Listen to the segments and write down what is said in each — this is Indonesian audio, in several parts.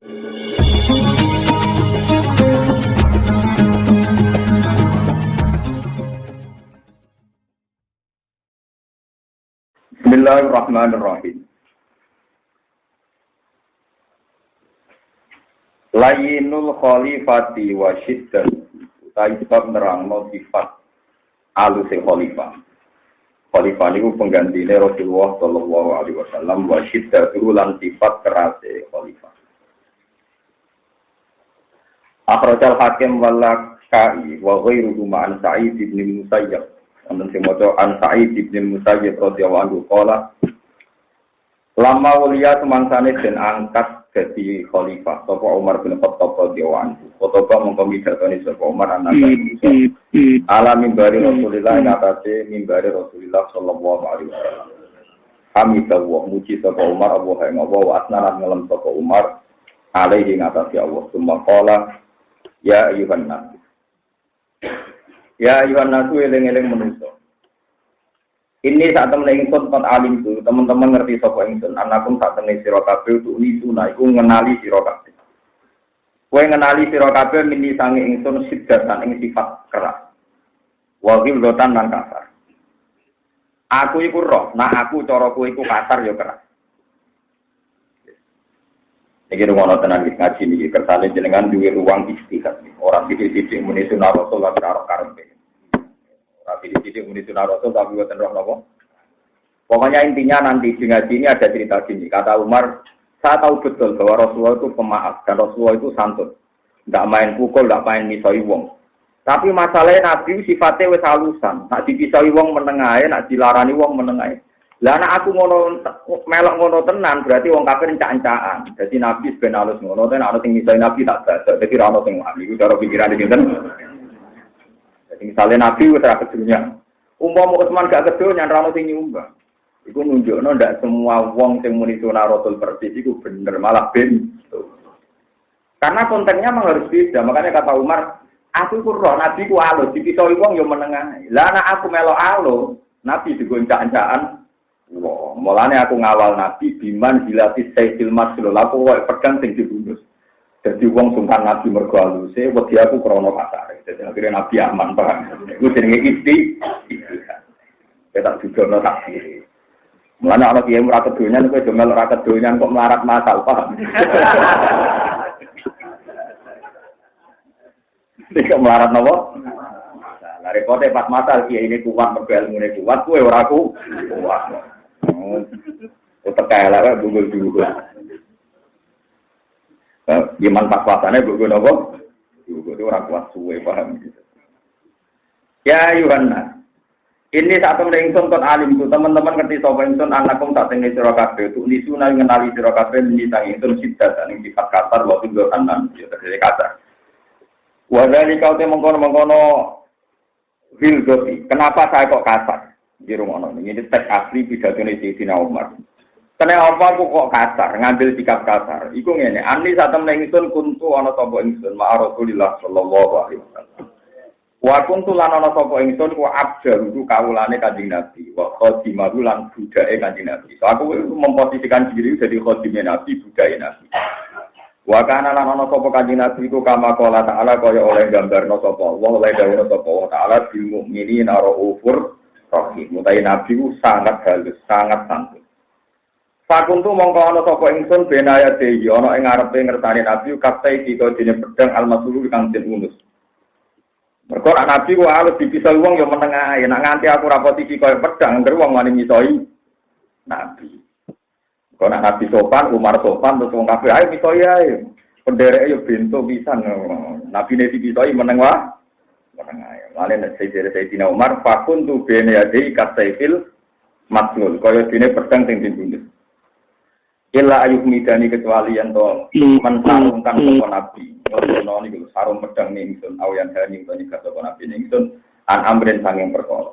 Bismillahirrahmanirrahim. Layinul khalifati wa syiddat taibab nerangno sifat aluse khalifah. Khalifah niku penggantine Rasulullah sallallahu alaihi wasallam wa syiddatu lan sifat kerase khalifah. Akhrajal Hakim wal Kai wa ghairuhu ma'an Sa'id bin Musayyab. Wonten sing maca an Sa'id bin Musayyab radhiyallahu anhu qala lama ulia semangsane den angkat dadi khalifah sapa Umar bin Khattab radhiyallahu anhu. Khotbah mongko midhatoni sapa Umar anak ala mimbari Rasulillah ngatasi mimbari Rasulillah sallallahu alaihi wasallam. Hamidallah muji sapa Umar Allah ing Allah wa asnana ngelem sapa Umar alaihi ngatasi Allah. Summa qala ya ayuhan nas. Ya ayuhan nas eling-eling manusa. Ini saat temen ingsun kon alim tu, teman-teman ngerti sapa ingsun, anakum sak temne sira kabeh tu nisuna iku ngenali sira kabeh. Kowe ngenali sira kabeh mini sange ingsun siddatan ing sifat keras. Wa ghilzatan lan kasar. Aku iku roh, nah aku cara kowe iku kasar ya keras. Iki rumono tenan iki ngaji niki kersane jenengan duwe ruang istihad. Ora sithik-sithik muni sunah Rasul lan karo karepe. Tapi di sini muni sunah Rasul tapi buatan roh nopo. Pokoknya intinya nanti di ngaji ini ada cerita gini. Kata Umar, saya tahu betul bahwa Rasulullah itu pemaaf dan Rasulullah itu santun. Tidak main pukul, tidak main misoi wong. Tapi masalahnya Nabi sifatnya wis halusan. Nak dipisoi wong menengahe, nak dilarani wong menengahe. Lah nak aku ngono melok ngono tenan berarti wong kafir encak-encakan. Jadi Nabi ben halus ngono ten ana sing misoi Nabi tak baca. Jadi ra ono sing wani iku cara pikiran iki ten. Misalnya Nabi wis ra kedunya. Umpama Utsman gak kedunya ra ono sing nyumbang. Iku nunjukno ndak semua wong sing muni sunah Rasul persis iku bener malah ben. Karena kontennya memang harus beda. Makanya kata Umar, aku ku roh Nabi ku alus, dipisoi wong yo menengah. Lah nek aku melok alus, Nabi digoncak-ancakan. Wah, mulane aku ngawal Nabi biman hilati sayyidil maslul. Aku kok pedang sing dibungkus. Jadi wong sungkan Nabi mergo aluse, wedi aku krana kasare. Jadi akhirnya Nabi aman paham. Iku jenenge istihad. Tak judono tak kiri. Mulane ana kiye ora kedonyan kowe do melok ora kedonyan kok melarat masal paham. Nek melarat napa? Lah repote pas masal kiye ini kuat mergo ilmune kuat kowe ora kuat. Utek kae lha bungul-bungul. Iman pas puasane bungul napa? Bungul ora kuat suwe paham gitu. Ya Yohanes. Ini saat temen ingsun kon alim itu teman-teman ngerti sapa ingsun anakum sak tenge sira kabeh tu nisuna ngenali sira kabeh nitang ingsun sidat ning sifat kasar wa tunggu kanan ya tegese kasar. Wa dari kau te mengkono-mengkono filgosi. Kenapa saya kok kasar? Di rumah ini teks asli pidatone Sayyidina Umar. Kenapa aku kok kasar, ngambil sikap kasar? Iku ngene, ani saat temen ingsun kuntu ana sapa ingsun ma Rasulillah sallallahu alaihi wasallam. Wa kuntu lan ana sapa ingsun ku abdaru kawulane Kanjeng Nabi, wa khadimahu lan budake Kanjeng Nabi. So aku memposisikan diri jadi khadime Nabi, budake Nabi. Wa kana lan ana sapa Kanjeng Nabi ku kama qala ta'ala kaya oleh gambarno sapa Allah, oleh dawuh sapa Allah taala bil mukminina raufur rahim. Mutai Nabi ku sangat halus, sangat santun. Fakuntu mongko ana sapa ingsun benaya dehi ana ing ngarepe ngersani Nabi katai kito dene pedang al-masulu kang den unus. Mergo Nabi ku alus dipisah wong yo menengah ae. Nek nganti aku rapoti iki koyo pedang, ngger wong wani misoi Nabi. Kok nek Nabi sopan, Umar sopan, terus wong kabeh ayo misoi ae. Pendereke yo bento pisan. Nabi ne dipisoi meneng wae. Meneng ae. Lane nek Sayyidina Umar fakun tu bene ade kasaifil maslul. Koyo dene pedang sing dibunuh. Illa ayuh midani kecuali yang to mensarungkan sapa Nabi. Ono niku sarung pedang ningsun awian hani utawi kata Nabi ningsun an amren sanging perkara.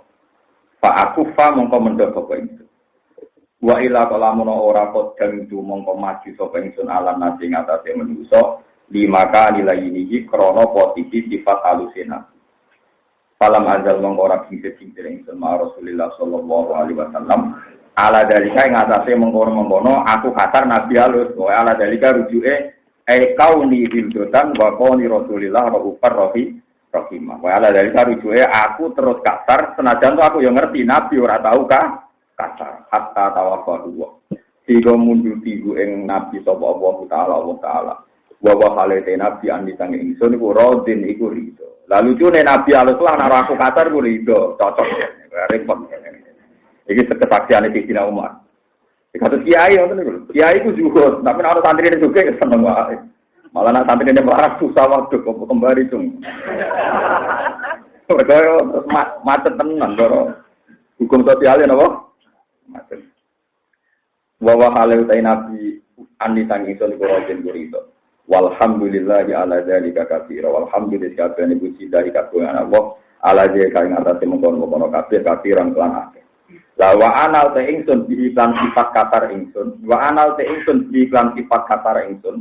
Fa aku fa mongko mendhok sapa ingsun. Wa ila kalamun ora kodang itu mongko maju sapa ingsun alam nasi ngatasé manusa limaka nilai ini krana posisi sifat halusina. Falam azal mongko ora sing-sing ingsun ma Rasulullah sallallahu alaihi wasallam. Ala dalika ing atase mengkono-mengkono aku kasar Nabi halus. Wae ala dalika rujuke kauni hildotan wa qauli Rasulillah raufar rahimah. Wala dari rujuke aku terus kasar senajan tuh aku yo ngerti nabi ora tau kasar hatta tawafahu. Sehingga munduti ku ing nabi sapa Allah taala. Wa halate nabi andi sang ingsun iku rodin iku rido. Lalu cune nabi alus-alus nek aku kasar ku rido, cocok ya. Repot. Iki kesaksiane Sayyidina Umar. Kata kiai ngoten niku. Kiai ku juga, tapi nek ana santri juga seneng wae. Malah nek santri ne marah susah waktu kok kembali cung. Perkara macet tenan lho. Hukum sosialnya napa? Macet. Wa halal ta nabi andi sang ingsun iku rojen gurito. Walhamdulillahi ala dzalika katsira. Walhamdulillahi kabeh puji dari kagungan Allah ala dzalika ing atase mengkono-kono kabeh katsiran lan akeh. La wa anal te ingsun bi iklan sifat katar ingsun. Wa anal te ingsun bi iklan sifat katar ingsun.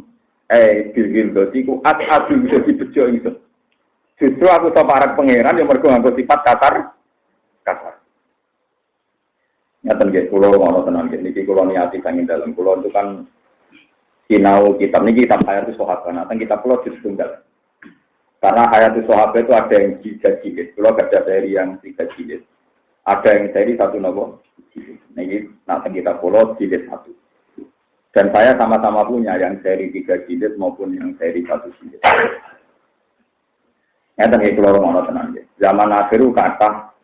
Bil dotiku adu bisa dibejo ingsun. Justru aku sapa arek pangeran yang mergo nganggo sifat katar. Ngaten nggih kula ngono tenan nggih niki kula niati sanging dalem kula itu kan sinau kitab niki kitab Hayatus Sahabat. Nah, kitab kula juz tunggal. Karena Hayatus Sahabat itu ada yang 3 jilid. Kula ada seri yang 3 jilid. Ada yang seri 1 nopo. Niki nak kitab kula jilid 1. Dan saya sama-sama punya yang seri 3 jilid maupun yang seri 1 jilid. Ngaten nggih kula ngono tenan nggih. Zaman akhir kata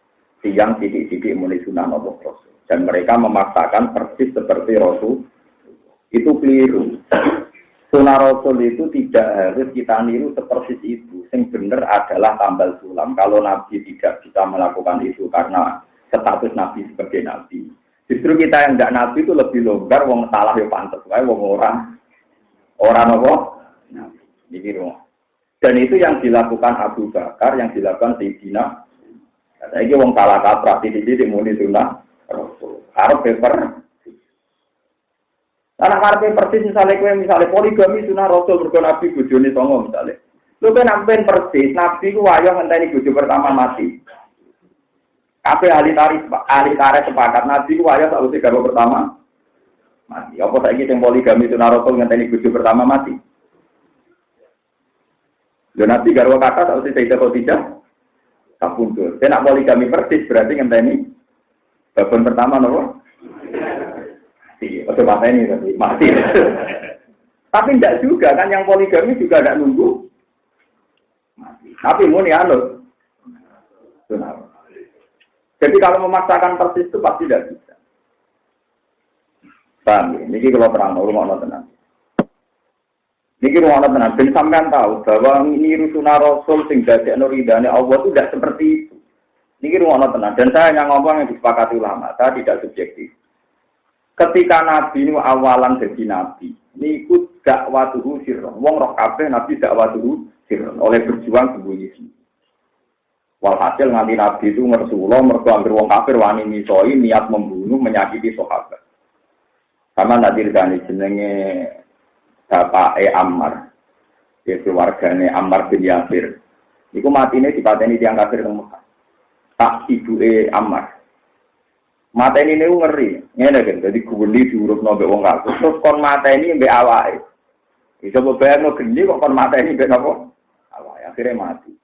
tiang titik-titik muni sunah nopo Rasul. Dan mereka memaksakan persis seperti Rasul. Itu keliru. Sunnah Rasul itu tidak harus kita niru seperti itu. Yang benar adalah tambal sulam. Kalau Nabi tidak bisa melakukan itu karena status Nabi sebagai Nabi. Justru kita yang tidak Nabi itu lebih longgar. Wong salah ya pantas. Wong orang apa? Nabi. Dan itu yang dilakukan Abu Bakar, yang dilakukan Sayyidina. Saya ini wong salah kaprah di muni sunnah Rasul. Harus paper. Karena karpe persis misalnya poligami sunnah Rasul mergo Nabi bojone songo misalnya. Lu kan amben persis Nabi ku wayo ngenteni bojo pertama mati. Kabeh ahli tarikh sepakat Nabi ku wayo sakwise garwa pertama mati. Apa saiki sing poligami sunnah Rasul ngenteni bojo pertama mati? Lho Nabi garwa kata sakwise Sayyidah Khadijah kapundhut. Nek poligami persis berarti ngenteni babon pertama nopo? Oke, mati. Tapi tidak juga kan yang poligami juga tidak nunggu mati. Tapi muni anut. Jadi kalau memaksakan persis itu pasti tidak bisa. Paham ya? Ini kalau terang, rumah tenang. Ini rumah tenang. Dan sampean tahu bahwa ini Sunnah Rasul sing dadekno ridane Allah itu tidak seperti itu. Ini rumah tenang. Dan saya yang ngomong yang disepakati ulama, saya tidak subjektif. Ketika Nabi ini awalan jadi Nabi, ini ikut dakwatuhu sirron. Wong roh kabeh Nabi dakwatuhu sirron. Oleh berjuang sembunyi. Walhasil nganti Nabi itu ngersuloh, mergo anggere wong kafir wani misoi niat membunuh, menyakiti sahabat. Sama tak dirdani jenenge Bapak Ammar. Dia keluargane Ammar bin Yasir. Iku matine dipateni tiyang kafir teng Mekah. Tak ibu Ammar. Mata ini ngeri, ngene kan, jadi gubernur diurus nabe wong kafir. Terus kon mata ini mbek awake. Bisa bebayang geni kok kon mata ini mbek napa? Awake akhirnya mati.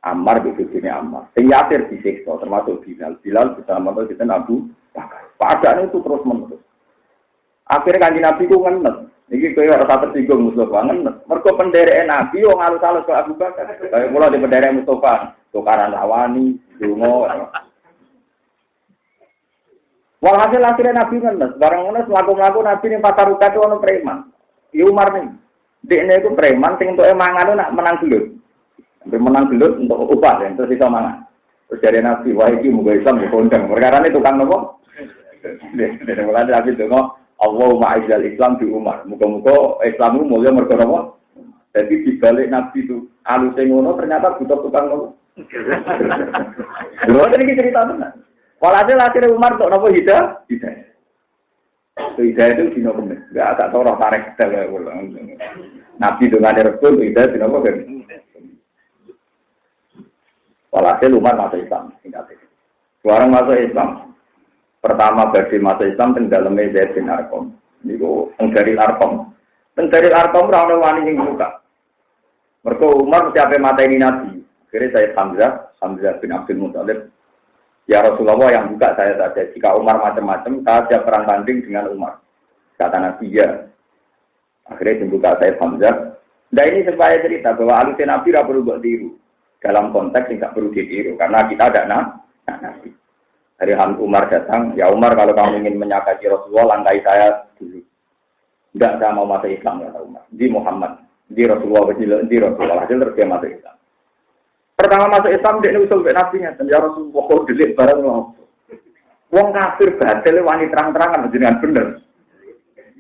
Ammar begitu Ammar. Sing Yasir disiksa termasuk Bilal. Bilal bersama kita Abu Bakar. Padahal itu terus menerus. Akhirnya kanjeng Nabi ku ngenes. Iki kowe ora tak tersinggung Mustafa ngenes. Mergo pendereke Nabi wong alus-alus kok Abu Bakar. Kaya kula di penderek Mustafa, tukaran lawani, donga. Walhasil akhirnya Nabi ngenes, barang ngenes mlaku-mlaku Nabi ning pasar uga itu ono preman. Iki Umar ning. Dekne iku preman sing entuke mangan nak menang gelut. Sampai menang gelut untuk upah ya, terus iso mangan. Terus dari Nabi, wah iki muga Islam dikondang. Perkarane tukang nopo? Dene mulane Nabi donga, Allahumma aizal Islam di Umar. Muga-muga Islam itu mulya mergo napa? Jadi dibalik Nabi itu aluse ngono ternyata butuh tukang nopo. Lho iki cerita tenan. Walhasil akhirnya Umar untuk nopo hidayah. Hidayah itu dino kemis. Gak tahu roh tarik kita. Nabi dengan Rasul hidayah dino kemis. Walhasil Umar masuk Islam. Sekarang masuk Islam. Pertama bagi masuk Islam dalamnya Zaid bin Arqam. Itu Anggaril Arqam. Teng dari Arkom ora ono wani sing buka. Mergo Umar mesti ape mateni Nabi. Akhirnya saya Hamzah bin Abdul Muthalib. Ya Rasulullah yang buka saya saja. Jika Umar macam-macam, saya siap perang tanding dengan Umar. Kata Nabi ya. Akhirnya dibuka saya Hamzah. Nah ini supaya cerita bahwa alusnya Nabi tidak perlu buat tiru. Dalam konteks yang tak perlu ditiru. Karena kita ada Nabi. Hari Umar datang, ya Umar kalau kamu ingin menyakiti Rasulullah, langkai saya dulu. Tidak saya mau masuk Islam, kata Umar. Di Muhammad. Di Rasulullah, di Rasulullah, terus dia masuk Islam. Pertama masuk Islam, dia usul ke Nabi-nya. Ya Rasulullah, kok delik barang lo. Wong kafir badal wani terang-terangan jenengan bener.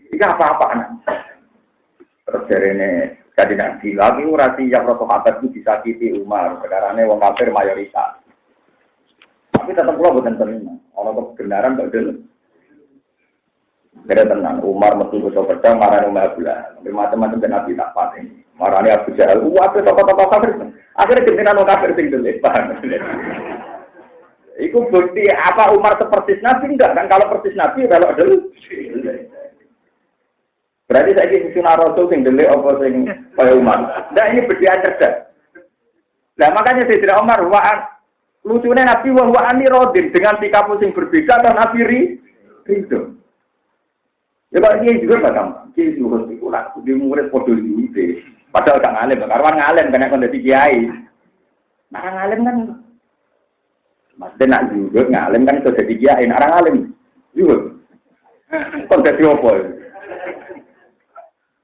Iki apa-apaan. Terus dari ini, jadi Nabi lagi urasi yang Rasulullah itu disakiti Umar. Sekarangnya wong kafir mayoritas. Tapi tetap pulau bukan terima. Orang kebenaran tak ada. Kira tenang, Umar mesti betul pedang, marah Umar Abdullah. Macam-macam dan Nabi tak pati. Marahnya Abu Jahal, apa tokoh-tokoh kafir? Akhirnya kebenaran orang kafir sing delik, paham? Itu bukti apa Umar seperti Nabi enggak kan? Kalau persis Nabi kalau ada. Berarti saya ini sunah Rasul sing delik apa sing kaya Umar. Nah ini beda cerdas. Nah makanya Sayyidina Umar lucunya Nabi wa ani rodin dengan sikap sing berbeda dan Nabi ridho. Ya kalau dia juga gampang, dia juga itu lah, dia murid podo juga. Padahal gak ngalim, karwan ngalim karena kondisi kiai. Nah ngalim kan, maksudnya nak juga ngalim kan itu jadi kiai, orang ngalim juga. Kondisi apa?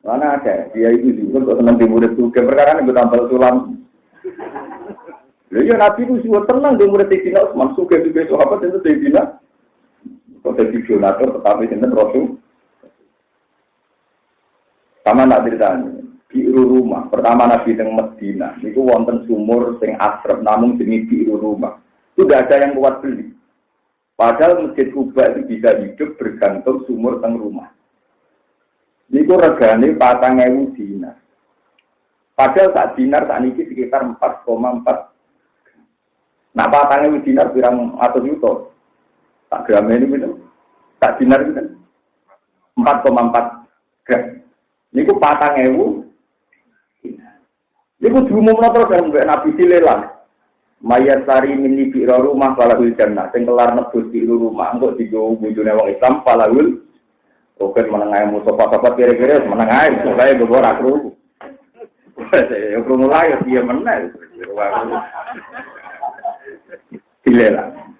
Mana ada, dia itu juga untuk senang di murid juga, perkara ini bertambah sulam. Ya Nabi itu juga tenang di murid Sayyidina Utsman, suka juga sahabat itu Sayyidina. Kondisi donatur tetapi sinten Rasul. Sama nak ceritanya, biru rumah. Pertama Nabi teng Medina, itu wonten sumur sing asrep, namun jenis biru rumah. Itu tidak ada yang kuat beli. Padahal Masjid Kuba itu bisa hidup bergantung sumur teng rumah. Niku regane 4.000 dinar. Padahal sak dinar saat ini sekitar 4,4. Nah 4.000 dinar pirang atus juta. Tak gram ini gitu. Tak dinar itu kan 4,4 gram. Niku 4.000. Niku diumumno terus kan Nabi silelan. Mayat sari mini biro rumah falahul jannah. Sing kelar nebus biro rumah engko digo bojone wong Islam falahul. Oke menengae musofa-sofa kira-kira menengae supaya go ora kru. Ya kru mulai dia meneh. Silelan.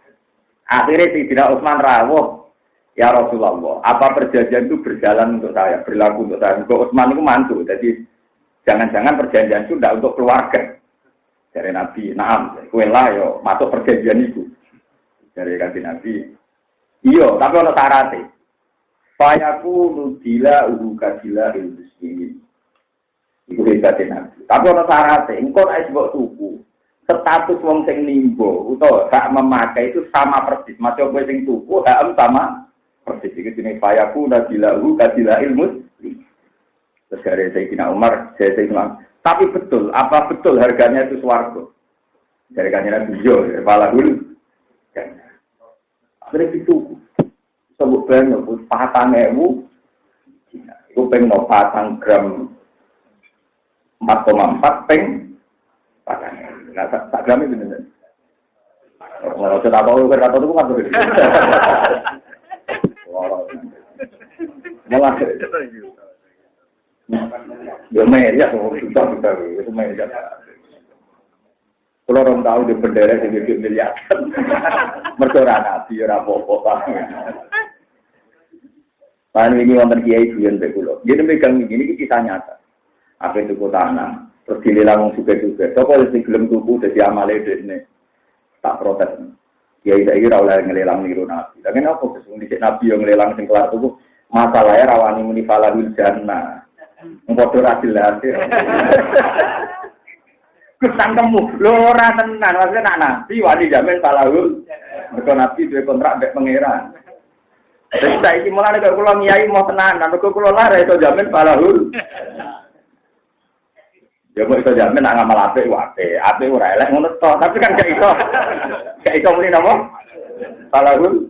Akhirnya Sayyidina Utsman rawuh. Ya Rasulullah, apa perjanjian itu berjalan untuk saya, berlaku untuk saya. Untuk Utsman itu mantu, jadi jangan-jangan perjanjian itu tidak untuk keluarga. Dari Nabi, naam, kue lah yo masuk perjanjian itu. Dari kanji Nabi, iyo, tapi ada syaratnya. Fayaku nudila uhukadila ilmuslimin. Itu dari Nabi. Tapi ada syaratnya, engkau naik sebuah tubuh. Status wong sing nimbo, atau gak memakai itu sama persis. Macam kue sing tubuh, sama. Persis itu jenis fayaku nadilahu kadila ilmus. Terus dari Sayyidina Umar, tapi betul, apa betul harganya itu swarga? Dari kanjeng Nabi yo, falahul. Akhirnya itu sebut banyak 4.000. Itu pengen 4 gram 4,4 peng 4.000. Nah, tak gram itu benar. Kalau kita tahu berkata itu kan begitu. Malah ya meja sudah itu meja. Kalau orang tahu di bendera yang lebih miliar, mereka nabi ora apa-apa. Pan ini wonten kiai duyen be kula. Dia megang ini kisah nyata. Apa itu tanah, terus dilelang wong suge-suge. Sapa sing gelem tuku dadi amale dene. Tak protes. Kiai saiki ora oleh ngelelang niru nabi. Lah kenapa sesung dhisik nabi yo ngelelang sing kelar tuku? Masalahnya rawani muni falahul jannah. Padha ra jelas. Kesangkemu lho ora tenan, maksudnya nak nabi wani jamin falahul. Mergo nabi duwe kontrak mek pangeran. Terus saiki mulane kok kula miyai mau tenanan, mergo kula lara iso jamin falahul. Ya kok iso jamin nak ngamal apik wae, apik ora elek ngono to, tapi kan gak iso. Gak iso muni napa? Falahul.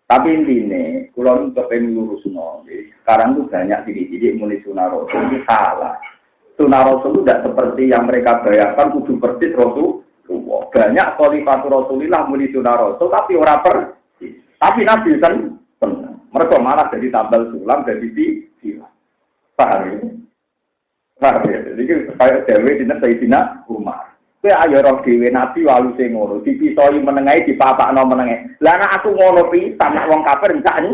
Tapi intine, kula nu kepen lurusno, sekarang tuh banyak diri mulai sunnah Rasul ini salah. Sunnah Rasul itu tidak seperti yang mereka bayangkan kudu persis Rasulullah. Banyak khalifatul Rasulillah mulai sunnah Rasul tapi orang persis. Tapi Nabi kan benar. Mereka malah jadi tambal sulam jadi silang. Paham ya? Paham ya? Jadi kayak Dewi di Sayyidina Umar. Kowe ayo roh dhewe Nabi walu sing ngono, dipisoi menengae dipapakno menengae. Lah nek aku ngono pisan nek wong kafir enggak ni.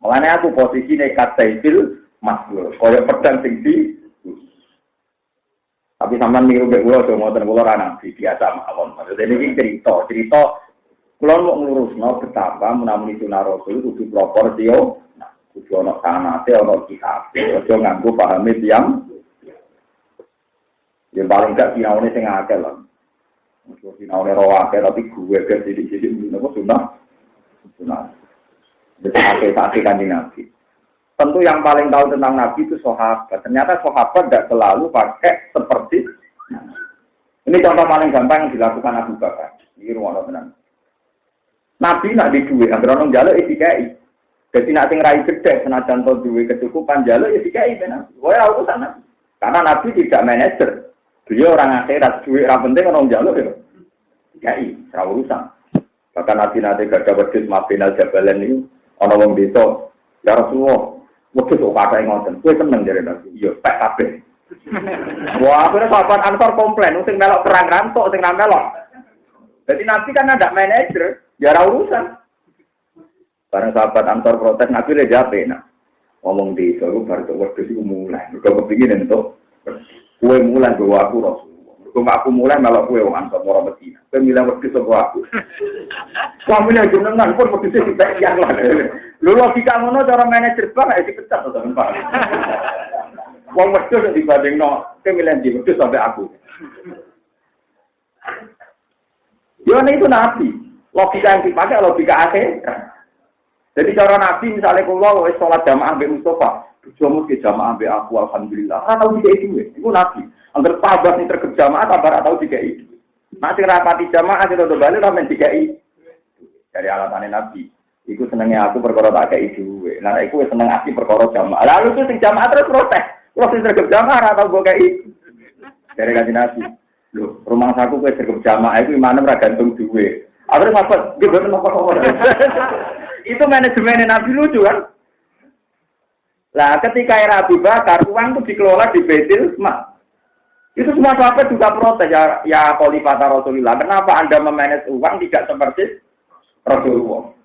Mulane aku posisine kasaifil maslul, koyo pedang sing di. Tapi sampean niru mek kula aja ngoten kula ra nabi biasa mawon. Maksudnya iki cerita kula mau nglurusno betapa menawi sunah Rasul kudu proporsional. Kudu ana sanate ana kitabe, aja nganggo pahame tiyang. Yang paling gak sinaune sing akeh lah. Mesti sinaune ro akeh tapi gue ke sithik-sithik menapa sunah. Betul Kanjeng Nabi. Tentu yang paling tahu tentang Nabi itu sahabat. Ternyata sahabat tidak selalu pakai seperti ini contoh paling gampang yang dilakukan Abu Bakar. Ini ruang tenan. Nabi nak di duwe, anggere ono njaluk dikai. Dadi nak sing rai gedhe senajan to duwe kecukupan njaluk ya dikai ben. Kowe ora urusan Nabi. Karena Nabi tidak manajer. Beliau orang akhirat, duit orang penting orang jalur ya. Dikai, ora urusan. Bahkan Nabi gak ada wedhus mabinal jabalan ini, ana wong desa, ya Rasulullah, wedhus kok kathah ngoten. Kowe seneng jare Nabi. Iya, tak kabeh. Wah, akhirnya sahabat Ansor komplain, sing melok perang rantok, sing ra melok. Jadi Nabi kan ada manajer, ya ora urusan. Bareng sahabat Ansor protes, Nabi le jape, nah. Ngomong desa ku bar wedhus iku mulai. Mergo kepingin entuk kue mulai bawa aku Rasulullah. Kalau aku mulai malah kue wong Ansor orang Medina. Kue milih wedhus sama aku. Suaminya jenengan pun wedhus tidak yang lah. Lu logika ngono cara manajer bank ya dipecat to teman-teman. Wong wedhus dibandingno kue milih di wedhus sampai aku. Yo itu Nabi. Logika yang dipakai logika akhir. Jadi cara Nabi misalnya kalau wis salat jamaah mbek Mustafa Jomo ke jamaah be aku alhamdulillah. Ora tau dikei duwe. Iku Nabi. Angger sahabat sing terkep jamaah tambah ora tau dikei duwe. Nek sing rapati jamaah sing do bali ora men dikei. Dari alatane Nabi. Iku senenge aku perkara tak kei duwe. Lah iku wis seneng aku perkara jamaah. Lalu itu sing jamaah terus protes. Wong sing terkep jamaah ora tau mbok kei. Dari Kanjeng Nabi. Lho, rumah saku kowe terkep jamaah iku imane ora gantung duwe. Akhirnya sahabat gede nopo-nopo. Itu manajemen Nabi lucu kan? Nah, ketika era Abu Bakar, uang itu dikelola di Baitul Mal. Itu semua sahabat juga protes, ya Khalifah Rasulullah. Kenapa Anda memanage uang tidak seperti Rasulullah?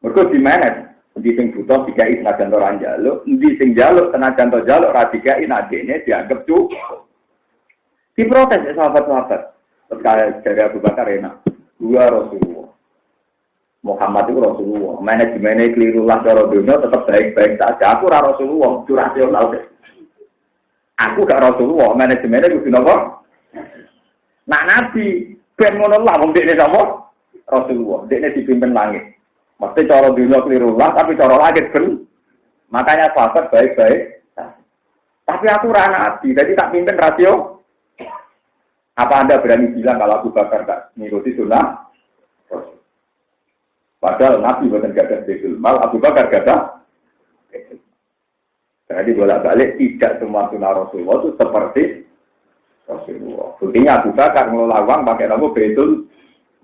Mereka dimanage. Di sing butuh dikai senajan orang jaluk, di sing jaluk senajan to jaluk ra dikai nadene dianggap cukup. Diprotes ya sahabat-sahabat. Terus dari Abu Bakar enak. Dua Rasulullah. Muhammad itu Rasulullah. Manajemennya keliru lah cara dunia tetap baik-baik saja. Aku ora Rasulullah, itu rasional deh. Aku gak Rasulullah, manajemennya itu apa? Nah Nabi, ben ngono lah, wong dekne sapa? Rasulullah, dekne dipimpin langit. Mesti cara dunia keliru lah, tapi cara langit ben. Makanya sahabat baik-baik. Tapi aku ora Nabi, jadi tak pimpin rasio. Apa Anda berani bilang kalau Abu Bakar gak ngikuti sunnah? Padahal Nabi bukan gak ada Baitul Mal, Abu Bakar gak ada. Jadi bolak-balik tidak semua sunnah Rasulullah itu seperti Rasulullah. Buktinya Abu Bakar ngelola uang pakai nama Baitul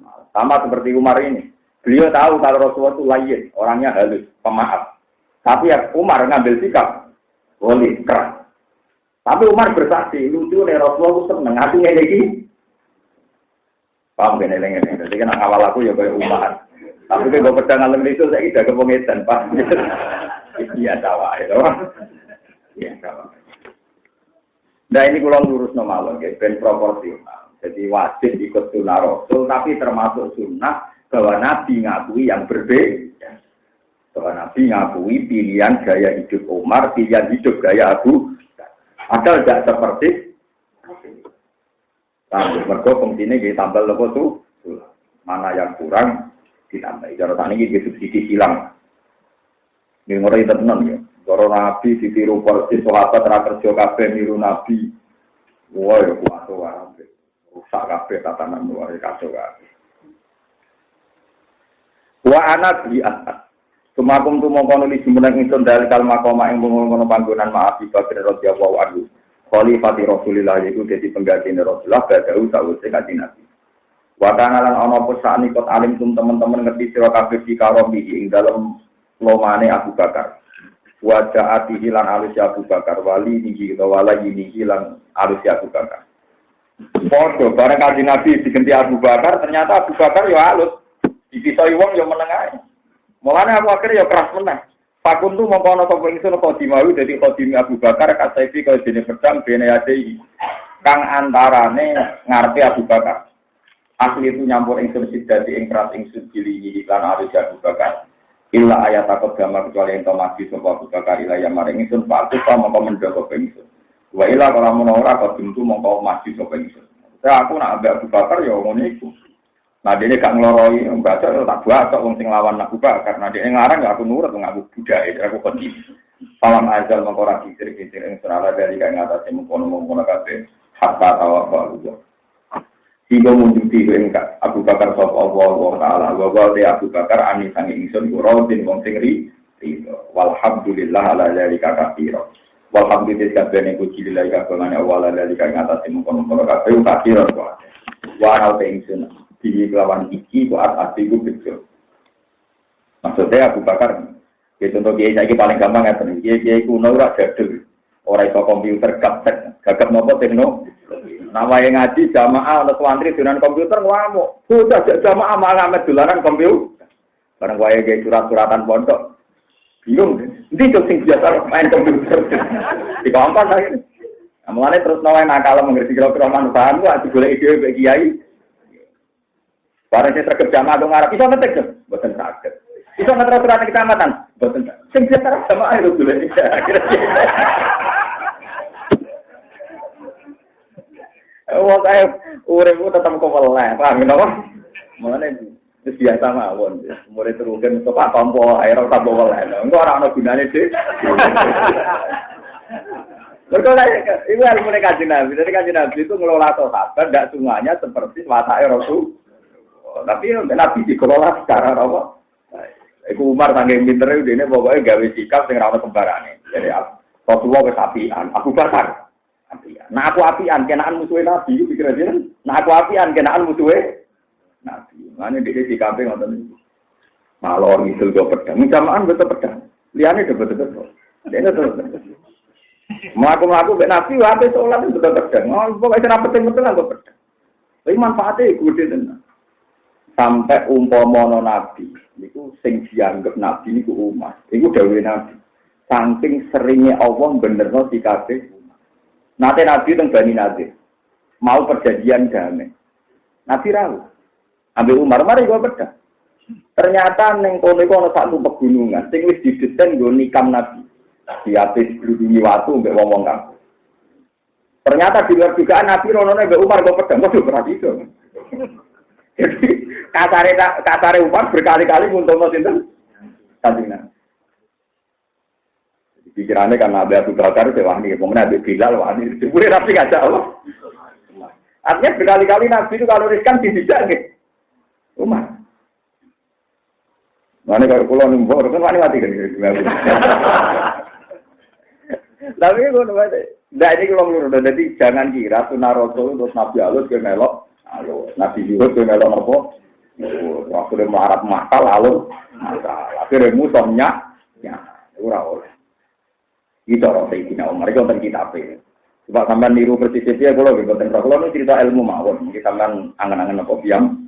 Mal. Sama seperti Umar ini. Beliau tahu kalau Rasulullah itu lain, orangnya halus, pemaaf. Tapi ya Umar ngambil sikap, boleh keras. Tapi Umar bersaksi, lucu nih Rasulullah itu seneng, aku ngelegi. Paham kan eleng-eleng. Jadi kan awal aku ya kayak Umar. Tapi kalau pedang alam itu saya tidak kepengetan, Pak. Iya, tawa ya, iya, tawa. Nah ini kurang lurus normal, guys, ben proporsional. Jadi wajib ikut sunnah Rasul, tapi termasuk sunnah bahwa Nabi ngakui yang berbeda. Bahwa Nabi ngakui pilihan gaya hidup Umar, pilihan hidup gaya Abu. Padahal tidak seperti. Nah, mergo fungsinya kita tambah lepas tuh, mana yang kurang. Ditambah. Cara tani ini subsidi silang. Ini ngeri tenan ya. Cara Nabi ditiru persis sahabat ra kerja kabeh niru Nabi. Wah, ya kuat wae. Rusak kabeh tatanan luar kacau kabeh. Wa ana bi ahad. Sumakum tu mongko nuli jumeneng ingsun dalikal makoma ing ngono panggonan maaf Bakar radhiyallahu anhu. Khalifati Rasulillah iku dadi pengganti Rasulullah badhe sawise kanjeng Nabi. Wa kana lan ana apa saknikot alim teman-teman ngerti sira kabeh dikaromi ing dalem lomane Abu Bakar. Wa ja'ati hilan alus Abu Bakar wali niki utawa wala ini hilan alus Abu Bakar. Foto bareng kanjeng Nabi diganti Abu Bakar ternyata Abu Bakar ya alus. Dipisoi wong ya meneng ae. Mulane Abu Bakar ya keras meneh. Fakun tu mongko ana sapa ingsun qadimawi dadi qadim Abu Bakar kasaifi kaya dene pedang bene ati kang antarane ngarepe Abu Bakar. Asli itu nyampur ingsun sidati ing keras ingsun gili lan alus Abu Bakar. Illa ayat takut gambar kecuali ento mati sapa Abu Bakar ila ya maring ingsun Pak Tuh mongko mendhoko ingsun. Wa ila kala menawa ora qadim tu mongko mati sapa ingsun. Aku nak ambek Abu Bakar ya ngono iku. Nah dene gak ngloroi baca tak buat wong sing lawan Abu Bakar karena dene ngarang ya aku nurut ngaku budaya aku qadim. Salam azal mongko ra kicir-kicir ingsun ala dari kang ngatasi mengkono-mengkono kabeh hatta tawakkal. Tiga munduti engkak Abu Bakar sapa Allah taala wa Abu Bakar ani sange ingsun kurodin wong sing ri walhamdulillah ala zalika katsira walhamdulillah kabeh puji lillahi kabeh awal zalika ngatasi mengkono kabeh katsira wa ana ingsun di lawan iki ku ati ku bejo maksudnya Abu Bakar ya contoh kiai saiki paling gampang ngeten kiai kuno ora jadul ora iso komputer gagap nopo teknologi. Nama yang ngaji jamaah atau santri dengan komputer ngamuk. Sudah jamaah malah dolanan komputer. Barang wae ge surat-suratan pondok. Bingung. Ndi kok sing biasa main komputer. Di kampus ae. Amane terus nawae nakal mengerti kira-kira manfaat ku ati golek ide mbek kiai. Barang sing sregep jamaah dong Arab iso ngetek, mboten saged. Iso ngetek surat kecamatan, mboten. Sing biasa jamaah itu golek. Wong kaya uripku tetep keweleh, paham napa? Mulane wis biasa mawon, murid terugen kok tampa air ora tambah weleh. Engko ora ana gunane sih. Mergo lha iku ilmu Kanjeng Nabi. Jadi Kanjeng Nabi itu ngelola sahabat ndak semuanya seperti watake Rasul. Tapi Nabi dikelola secara apa? Iku Umar saking pintere dene pokoke gawe sikap sing ora ono sembarane. Jadi Rasulullah wis apian, Abu Bakar apian. Nah aku apian kenaan musuhe Nabi iku pikir aja. Nah aku apian kenaan musuhe Nabi. Mane dhewe sikape ngoten iki. Malor ngisul go pedang, jamaah betul pedang. Liyane betul-betul. Dene terus. Mlaku-mlaku mek Nabi wae salat betul pedang. Pokoke ora penting-penting nggo pedang. Tapi manfaate gede tenan. Sampai umpama Nabi niku sing dianggap Nabi niku umat. Iku dawuhe Nabi. Saking seringnya Allah benerno sikape. Nate Nabi teng Bani Nadir. Mau perjanjian damai. Nabi rawuh. Ambil Umar mari gua pedang. Ternyata ning kono iku ana satu pegunungan sing wis didesain nggo nikam Nabi. Di atas gludungi watu mbek wong-wong kampung. Ternyata di luar dugaan Nabi ronone mbek Umar go pedang kok ora iso. Jadi kasare Umar berkali-kali muntung sinten? Kanjeng Nabi. Pikirannya karena Abu Bakar wani, kemudian Abu Bilal wani, boleh Nabi ngajak Allah. Artinya berkali-kali Nabi itu kalau riskan dijak gitu. Umar. Mana kalau pulau numpur kan wani mati kan? Tapi kalau nggak ini kalau menurut jadi jangan kira sunnah Rasul terus Nabi alus ke melok, Nabi Yusuf ke melok apa? Waktu dia melarat makal alus, akhirnya musuhnya, ya ora oleh. Itu orang Sayyidina Umar, itu tentang kitabnya. Sebab sampai niru persisnya dia, kalau gitu, kalau ini cerita ilmu mawon, kita sampai angan-angan apa biam.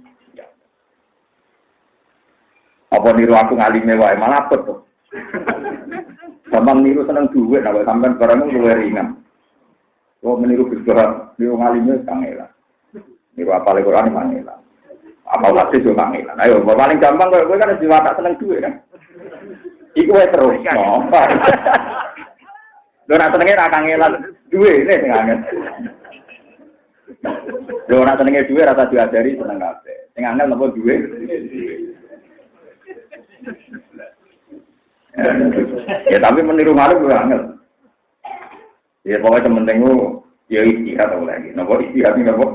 Apa niru aku ngalimnya wae, malah apa tuh? Sampai niru seneng duit, sampai barangnya luar ringan. Kalau meniru berdoa, niru ngalimnya kangelan. Niru apa lagi Quran kangelan. Apa hadis juga kangelan. Ayo, paling gampang gue kan harus diwatak seneng duit kan. Iku wae terus. Lho nak senenge ra kangelan duwe ne sing angel. Lho nak senenge duwe rasa diajari seneng kabeh. Sing angel napa duwe? Ya tapi meniru malu gue angel. Ya pokoknya penting ya istihad oleh lagi. Napa istihad ini napa?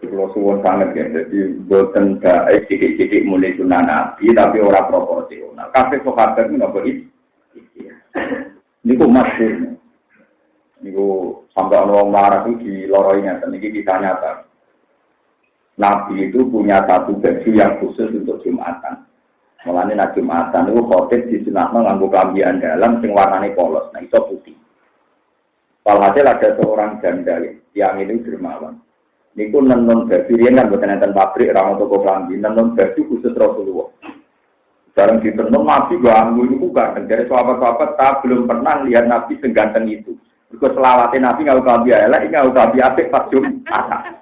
Kalau suwon sangat ya, jadi boten baik sidik-sidik mulai sunnah Nabi, tapi orang proporsional. Kafe sokater ini nggak boleh. Ini kok masyhur. Ini sampai orang marah itu di loroinya, dan ini kita nyata. Nabi itu punya satu baju yang khusus untuk Jumatan. Mulanya Jumatan itu khotib di sunatnya nganggo kelambian dalam, sing warnanya polos, nah itu putih. Walhasil ada seorang janda yang ini dermawan. Niku nenun baju riyen kan boten enten pabrik ra ono toko klambi, nenun baju khusus Rasulullah. Bareng ditenun Nabi ganggu niku ganteng. Dari sahabat-sahabat tak belum pernah lihat Nabi seganteng itu. Mergo selawate Nabi ngau klambi elek, ngau klambi apik pas Jumat.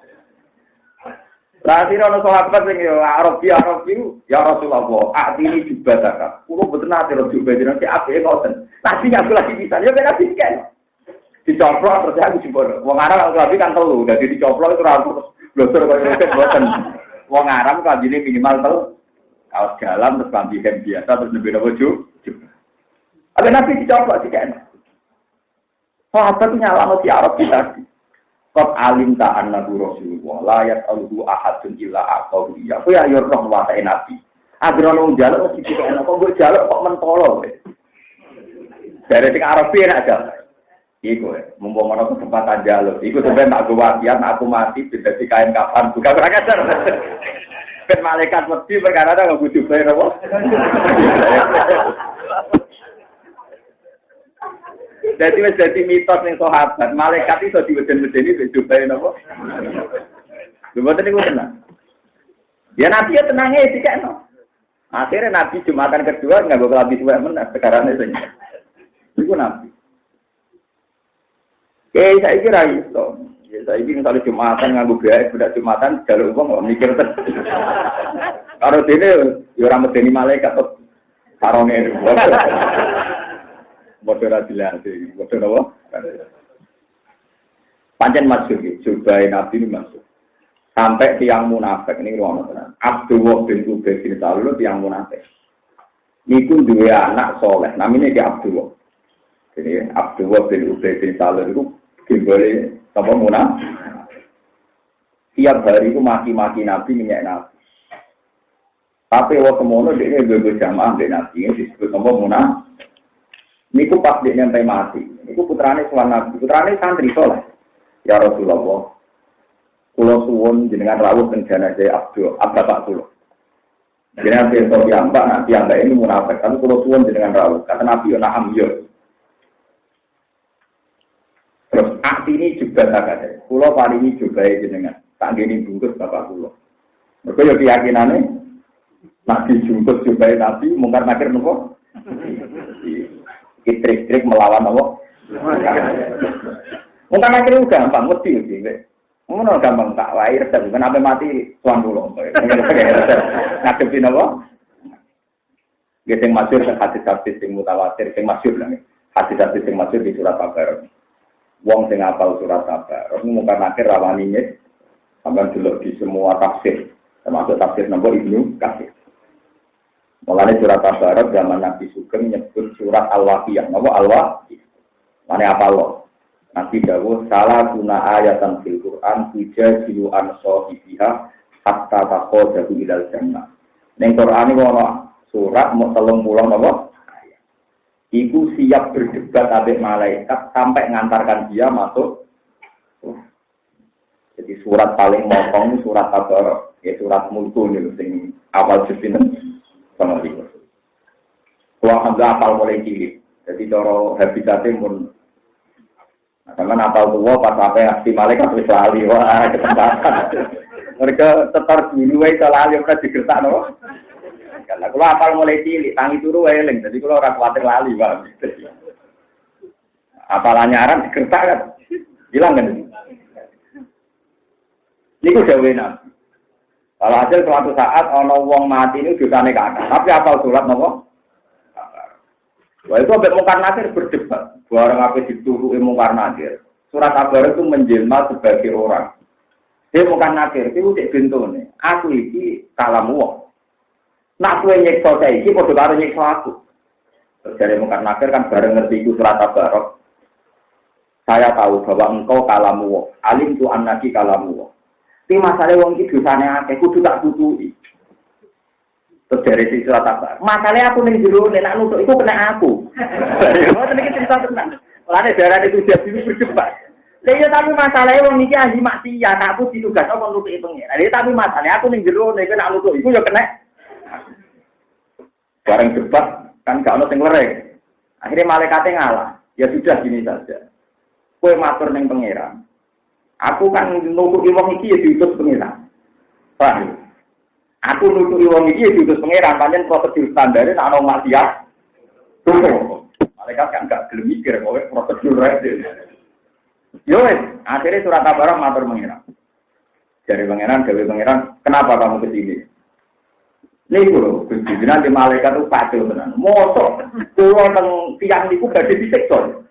Lah sira ono sahabat sing yo Arab ya Rasulullah, atini juga zakat. Kulo boten ate juga jenenge apike ngoten. Nabi aku lagi bisa yo ben Nabi kan. Dicoplok terus aku jebol. Wong Arab kalau kan telu, dadi dicoplok itu ra blosor kaya ngene boten. Wong Arab kabine minimal telu. Kaos dalam terus klambi biasa terus nembe bojo. Ada Nabi dicoplok sih kan. Sahabat nyalano si Arab kita. Qad alim ta annahu Rasulullah la yas'aluhu ahadun illa aqahu ya. Ku ya yo roh wae Nabi. Agrono njaluk mesti dikene kok mbok njaluk kok mentolo. Dari sing Arab piye nak jal. Iku mumpung ana kesempatan jaluk. Iku sampeyan tak wasiat aku mati dadi kain kapan buka kacer. Ben malaikat mesti perkara ada enggak butuh bayar apa? Jadi wis dadi mitos ning sahabat, malaikat iso diweden-wedeni butuh bayar apa? Lha boten niku tenang. Ya Nabi ya tenange dikekno. Akhirnya Nabi Jumatan kedua enggak bakal habis suwe men sekarang sing. Iku Nabi. Saya kira itu. Saya ingin kalau Jumatan nganggo biaya budak Jumatan jalur uang nggak mikir ter. Kalau sini orang medeni malaikat atau sarongnya bodoh rasilah sih, bodoh apa? Pancen masuk, coba Nabi ini masuk. Sampai tiang munafik ini ruang tenan. Abdullah bin Ubay bin Salul tiang munafik. Niku dua anak soleh, namanya dia Abdullah. Jadi Abdullah bin Ubay bin Salul itu boleh apa munafik. Tiap hari itu maki-maki Nabi, minyak Nabi. Tapi waktu semono dia berjamaah dengan Nabi ini disebut apa munafik. Niku pas dia nyampe mati. Niku putrane sowan Nabi. Putrane santri soleh. Ya Rasulullah. Kulo suwun jenengan rawuh teng jenazah Abdul bapak kulo. Jenengan pirsa piyambak, nak piyambak ini munafik. Tapi kulo suwun jenengan rawuh. Kata Nabi yo na'am yo. Terus aksi ini juga tak ada. Kulo paling juga jenengan. Tak gini bungkus bapak kulo. Mereka ya keyakinannya. Nabi jungkus juga Nabi. Mungkar nakir nopo. Trik-trik melawan nopo. Mungkar nakir itu gampang. Mesti. Mungkin gampang tak lahir. Dan kenapa mati tuan kulo. Ngadepi nopo. Yang masyur. Hadis-hadis yang mutawatir. Yang masyur lah. Hadis-hadis yang masyur di surat Al-Baqarah. Wong sing apal surat Sabar, mungkin akhir rawaninya sampai dulu di semua tafsir, termasuk tafsir nomor Ibnu Katsir. Mulanya surat Sabar zaman Nabi Sugeng menyebut surat Al-Waqiah, nama Al-Waqiah. Mana apa lo? Nabi dawuh salah guna ayatan fil Quran tujadilu an sahibiha hatta taqadahu ilal jannah. Ning Quran iki ana surat mau 30 napa? Iku siap berdebat ambek malaikat sampai ngantarkan dia masuk. Jadi surat paling motong surat Tabarok, ya surat Mulku nih, sing awal jepinen sama dia. Kalau anda apal mulai cilik, jadi cara habitatnya pun, sama apal tua pas apa si malaikat wis lali, wah kesempatan. Mereka tetap dulu itu lali mereka digertak no. Kalau apal mulai cilik, tangi turu eling, jadi kalau orang khawatir lali, bang. Apalannya aran digertak kan, hilang kan? Ini ku dawe Nabi. Kalau hasil suatu saat ono wong mati ini dosane kakak, tapi apal surat nopo? Wah itu sampai Mungkar Nakir berdebat, barang apa dituruh Mungkar Nakir. Surat Al-Baqarah itu menjelma sebagai orang. Dia Mungkar Nakir itu cek bentone. Aku iki kalam wong. Nak kowe nyiksa saiki padha karo nyiksa aku. Terus dari Mungkar Nakir kan bareng ngerti iku surat Al-Baqarah. Saya tahu bahwa engkau kalamu, alim tu annaki kalamu. Tapi masalah wong iki dosane akeh kudu tak tutuki. Terus dari si surat apa? Masalahnya aku ning jero nek nutuk iku kena aku. Ya ngoten iki cerita tenan. Mulane daerah itu jadi berdebat. Lah ya tapi masalahnya wong iki ahli maksiat, aku ditugas apa nutuki pengen. Lah tapi masalahnya aku ning jero nek nek nutuk iku ya kena. Bareng debat kan gak ono sing lereng. Akhirnya malaikatnya ngalah. Ya sudah gini saja. Kowe matur ning pangeran. Aku kan nutuki wong iki ya diutus pangeran. Paham? Aku nutuki wong iki ya diutus pangeran, pancen prosedur standare nek ana maksiat. Tuh. Malaikat kan gak gelem mikir kowe prosedur rene. Yo wes, akhirnya surat Al-Baqarah matur pangeran. Dari pangeran, gawe pangeran, kenapa kamu kesini? Nih bro, kemudian di malaikat itu pacul tenan. Mosok, pulau teng tiang niku badhe disiksa.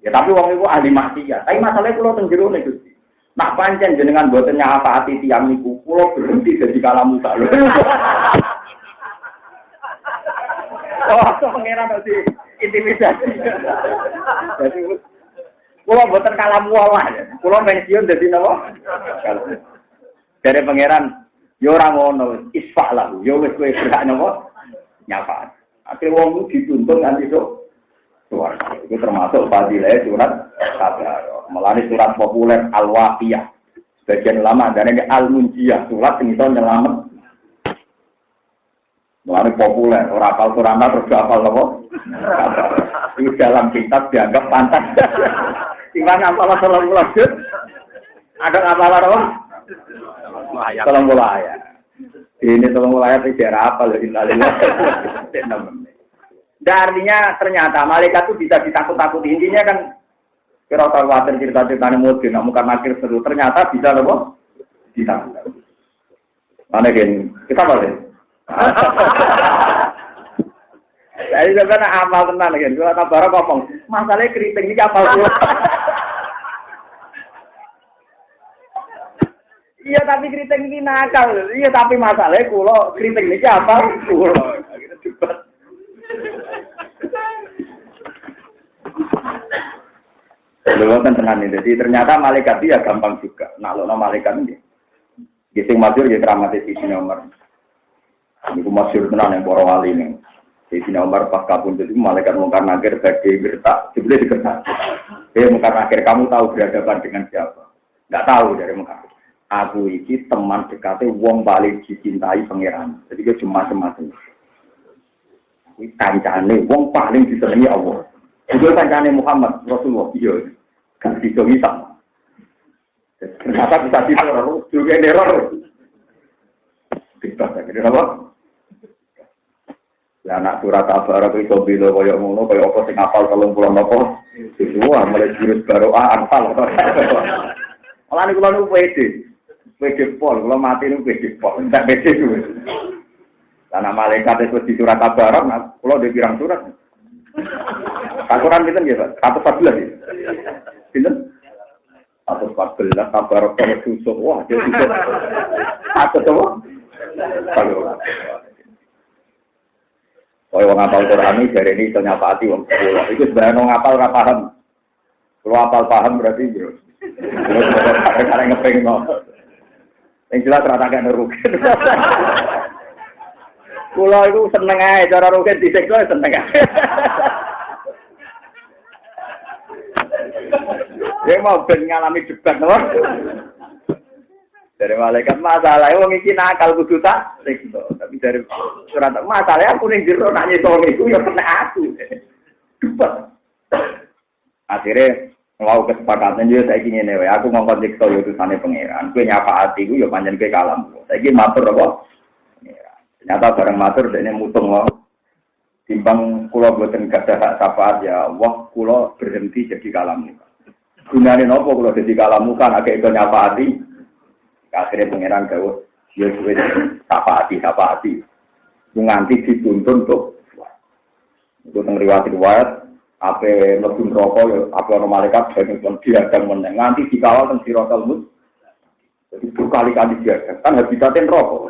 Ya tapi wong iku ahli maksiat. Tapi masalahnya pulau teng jero nih Gusti. Nak pancen jenengan boten nyafaati tiang niku, pulau berhenti jadi kalamu tak lho. Oh, pangeran tadi intimidasi. Jadi pulau boten kalamu wae. Pulau pensiun dadi napa? Dari pangeran yo ora ngono, isfa lahu. Yo wis kowe berhak napa? Nyafaat. Akhire wong dituntun nganti sok suwarga. Itu termasuk fadilah surat Al-Baqarah. Melani surat populer Al-Waqiyah. Sebagian ulama ada ini Al-Munjiyah, surat yang iso nyelamet. Melani populer, ora apal Quran terus apal napa? Itu dalam kitab dianggap pantas. Timbang apal 30 juz. Ada apal apa? Tolong mulai ya. Ini tolong mulai tidak apa loh innalillah. Artinya ternyata malaikat itu bisa ditakut-takuti. Intinya kan kira khawatir cerita-ceritanya mungkin bukan akhir seru. Ternyata bisa loh ditakut-takuti. Mana gini? Kita boleh. Jadi sebenarnya amal tenan kan. Kalau tabara ngomong, masalahnya keriting ini apa sih? Iya tapi keriting ini nakal. Iya tapi masalahnya kulo keriting ini apa? Kulo. Akhirnya debat. Lalu kan tenan ini. Jadi ternyata malaikat dia gampang juga. Nah lo malaikat ini. Gising masyur ya keramatnya Siti Umar. Ini masyur tenan yang para wali ini. Siti Umar pas kabun itu malaikat mungkar nakir bagi bertak. Sebenarnya dikertas. Mungkar nakir kamu tahu berhadapan dengan siapa? Nggak tahu dari mungkar. Aku iki teman dekatnya wong paling dicintai pangeran. Jadi dia cuma semacam. Ini kancane wong paling disenangi Allah. Itu kancane Muhammad Rasulullah. Iya. Kan disenangi sama. Ternyata bisa diteror. Juga neror. Bisa jadi apa? Ya anak surat Al-Baqarah itu bila kaya ngono kaya apa sing hafal 30 apa. Semua mulai jurus baru anfal. Malah niku lho pede. PD pol, kalau mati itu PD pol, tidak PD itu. Karena malaikat itu di surat Al-Baqarah, kalau dia bilang surat. Al-Quran kita nggak, 114 ya. Kita 114, Al-Baqarah kalau susuk, wah dia susuk. Satu apa? Kalau orang ngapal Quran ini dari ini itu nyapati orang sekolah. Itu sebenarnya orang ngapal nggak paham. Kalau ngapal paham berarti jelas. Terus ada ngepeng nol. Yang jelas rata gak rugi. Kulo itu seneng aja cara rugi disiksa seneng aja. Dia mau ben ngalami debat no. Dari malaikat masalah wong iki nakal kudu tak siksa. Tapi dari surat masalah aku ning jero nak nyetong iku ya kena aku. Debat. Akhirnya mau kesepakatan juga saya ingin newe. Aku ngomong dikto utusane pangeran. Kue nyapa hati ku, yo panjang kue kalam. Saya ingin matur apa? Ternyata bareng matur dan ini mutung loh. Timbang kulo buatan gada hak syafaat ya. Wah kulo berhenti jadi kalam. Gunane nopo kulo jadi kalam kan agak ikut nyapa hati. Akhirnya pangeran gawe. Ya suwe syafaati. Nganti dituntun tuh. Itu riwayat. Apa lebih rokok ya, apa orang malaikat sebagai diadang meneng nanti dikawal tentang sirotol mus, jadi berkali-kali diadang kan habisatnya rokok.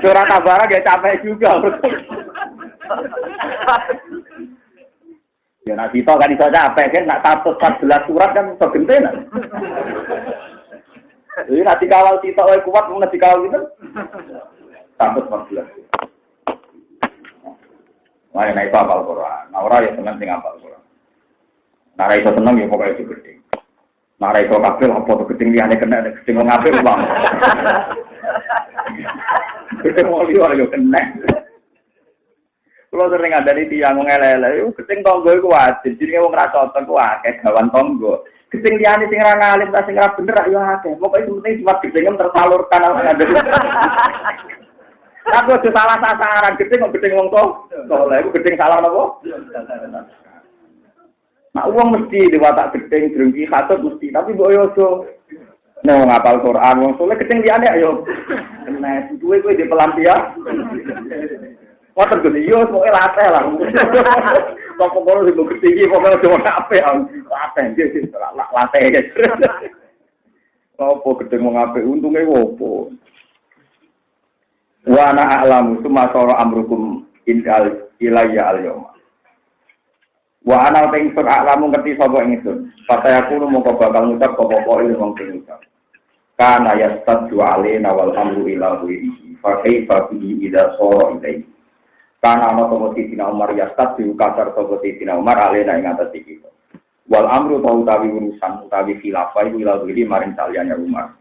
Surat Al-Baqarah dia capek juga. Ya nak kita kan iso capek kan nak 114 surat kan iso gentenan. Jadi nak dikawal kita wae kuat mun dikawal gitu. 114. Wah, nek iso hafal Quran. Nah ora ya seneng sing hafal Quran. Nah ora iso seneng ya pokoke itu gedhe. Nah ora iso kabeh apa to gedhe liyane kena gedhe wong apik Bang. Gedhe wong liya yo kena. Kulo sering ngandani tiyang ngelele, gedhe tangga iku wajib. Jenenge wong ra cocok ku akeh gawan tangga. Gedhe liyane sing ra ngalim ta sing ra bener yo akeh. Pokoke penting cuma gedhe tersalurkan ana ngandani. Aku aja salah sasaran, gedeng kok gedeng wong to. Soleh iku gedeng salah napa? Nah, wong mesti diwatak gedeng drengki khatut mesti, tapi mbok yo aja nek ngapal Quran wong soleh gedeng liyane ayo. Kena duwe kowe di pelampian. Wonten gede yo pokoke latih lah. Kok pokoke sing gedeng iki pokoke aja apik. Latih iki latih. Opo gedeng wong apik untunge opo? Wa ana a'lamu summa sara amrukum indal ilayya al-yawma. Wa ana ta'ingsun a'lamu ngerti sapa ingsun. Fataya kulo mongko bakal ngucap apa-apa ilmu wong sing ngucap. Kana yastadu alaina wal amru ila ghairihi. Fa kaifa bihi idza sara ilaihi. Kana ana Sayyidina Umar yastadu kasar Sayyidina Umar alaina ing atas iki. Wal amru utawi urusan utawi khilafah ila ghairihi maring saliyane Umar.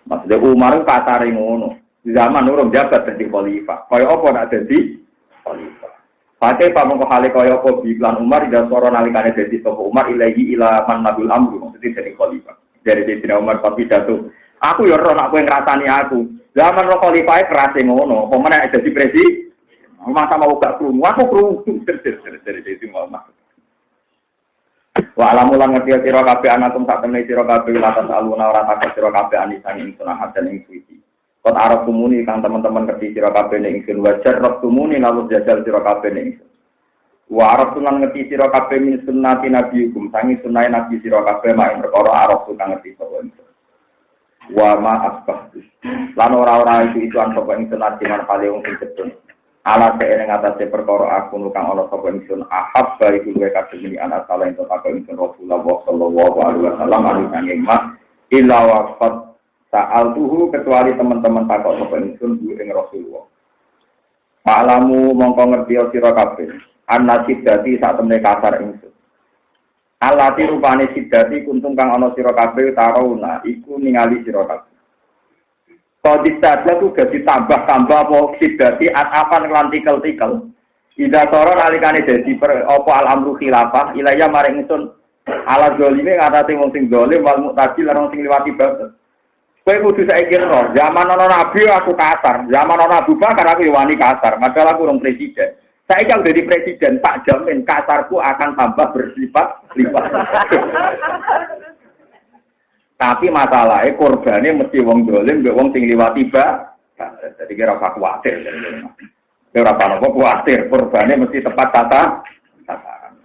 Maksudnya Umar kasare ngono. Zaman urung jabat dadi khalifah. Kaya apa nak dadi khalifah? Pakai pamongko hale kaya apa biklan Umar ida soro nalikane dadi sapa Umar ilahi ila man nabil amru maksudnya dadi khalifah. Dari Sayyidina Umar papi jatuh. Aku ya ora nak kowe ngrasani aku. Zaman ro khalifah kerase ngono. Apa meneh dadi presiden? Masa mau gak krungu. Aku krungu dari Sayyidina Umar. Wa alamulan ngerti sira kabeh anatum sak temne sira kabeh latas aluna ora tak sira kabeh anisan ing sunah dan ing suci. Kot arab kumuni kang teman-teman ngerti sira kabeh ning ingsun wajar rob kumuni lalu jajal sira kabeh ning ingsun. Wa arab sunan ngerti sira kabeh min sunnati nabi hukum sangi sunnahe nabi sira kabeh mak perkara arab kang ngerti sapa ingsun. Wa ma asbah. Lan ora-ora itu sapa ingsun adiman kali wong sing ketun. Ala ing atase perkara aku kang ana sapa ingsun ahab bari kuwe kabeh ini ana salah ento tak ingsun Rasulullah sallallahu alaihi wasallam ing mak illa waqat Ta'al tuhu kecuali teman-teman takok sapa ingsun duwe ing Rasulullah. Ma'lamu mongko ngerti sira kabeh. Anna sidati sak temne kasar ingsun. Alati rupane sidati kuntung kang ana sira kabeh tarauna iku ningali sira kabeh. Kodit saja tu dadi tambah-tambah apa sidati atapan lan tikel-tikel. Ida soro nalikane dadi apa al-amru khilafah ilaya maring ingsun ala zalime ngatasi wong sing zalim wal mu'tadi lan wong sing liwati batas. Kowe kudu saiki ro, zaman ana nabi aku kasar, zaman ana Abu Bakar aku wani kasar, padahal aku urung presiden. Saiki aku dadi presiden, tak jamin kasarku akan tambah bersifat-lipat. Tapi masalahnya korbane mesti wong dolim, mbek wong sing liwati ba. Jadi kira apa kuwatir. Ora apa-apa kuwatir, korbane mesti tepat sasaran.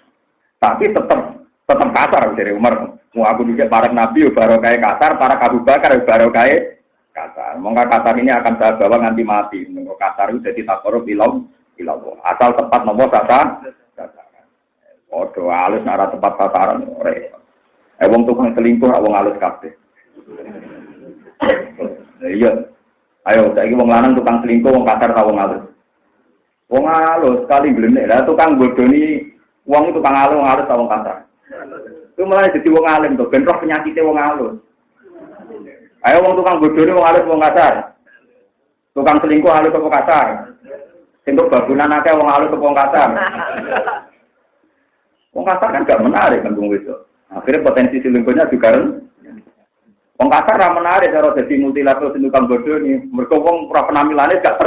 Tapi tetap kasar dari Umar. Mau aku juga para nabi baru kayak kasar, para Abu Bakar baru kayak kasar. Mongga kasar ini akan saya bawa nganti mati. Mongga kasar itu jadi takorup ilam. Asal tepat nomor sasaran. Odo halus nara tepat sasaran. Wong tukang selingkuh, wong halus kabeh. Iya. Ayo, saiki wong lanang tukang selingkuh, wong kasar ta wong halus. Wong halus kali glenek. Lah tukang bodoni wong tukang halus ta wong kasar. Itu malah jadi wong alim tuh, ben roh penyakitnya wong halus. Ayo wong tukang bodoni wong halus wong kasar. Tukang selingkuh halus apa kasar? Sing babunan akeh wong halus apa wong kasar? Wong kasar kan gak menarik kan wong itu. Akhirnya potensi selingkuhnya juga wong kasar ra menarik cara dadi multilateral sing tukang bodoni. Mergo wong ora penampilannya gak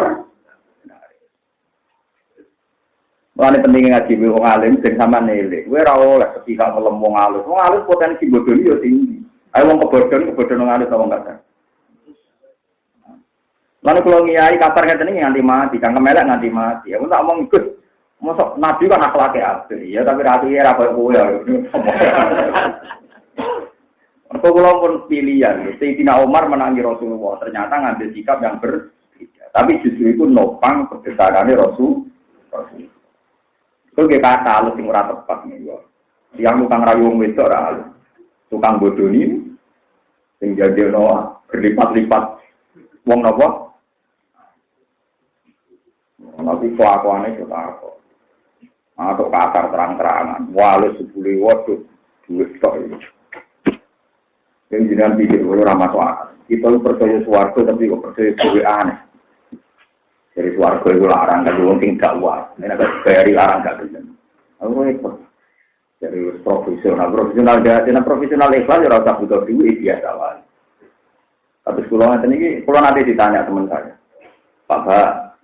Mulane penting ngaji wong alim sing sampean nilai. Kowe ora oleh sepihak ngelem wong alus. Wong alus potensi bodoni yo tinggi. Ayo wong kebodhon wong alus wong kasar. Lalu kalau ngiyai kasar ngeten iki nganti mati, cangkem elek nganti mati. Aku tak omong ikut. Mosok nabi kan akhlake apik. Ya tapi rati ora koyo kowe ya. Aku kula pun pilihan. Sayyidina Umar menangi Rasulullah. Ternyata ngambil sikap yang berbeda. Tapi justru itu nopang kebesarannya Rasul. Itu kita halus yang ora tepat nih, Yang tukang rayu wong wedok ora. Tukang bodoni sing jajeno berlipat-lipat wong napa? Nanti kelakuannya juga apa? Atau kasar terang-terangan. Wale sepuluh waduh duit kok ini. Yang jenengan pikir kalau ramah soal. Kita percaya suarga tapi kok percaya duit aneh. Dari suarga itu larang kan wong sing gak wae. Nek bari larang gak gelem. Aku repot. Dari profesional ikhlas ya ora usah butuh duit biasa wae. Tapi kalau nanti ditanya teman saya, Pak,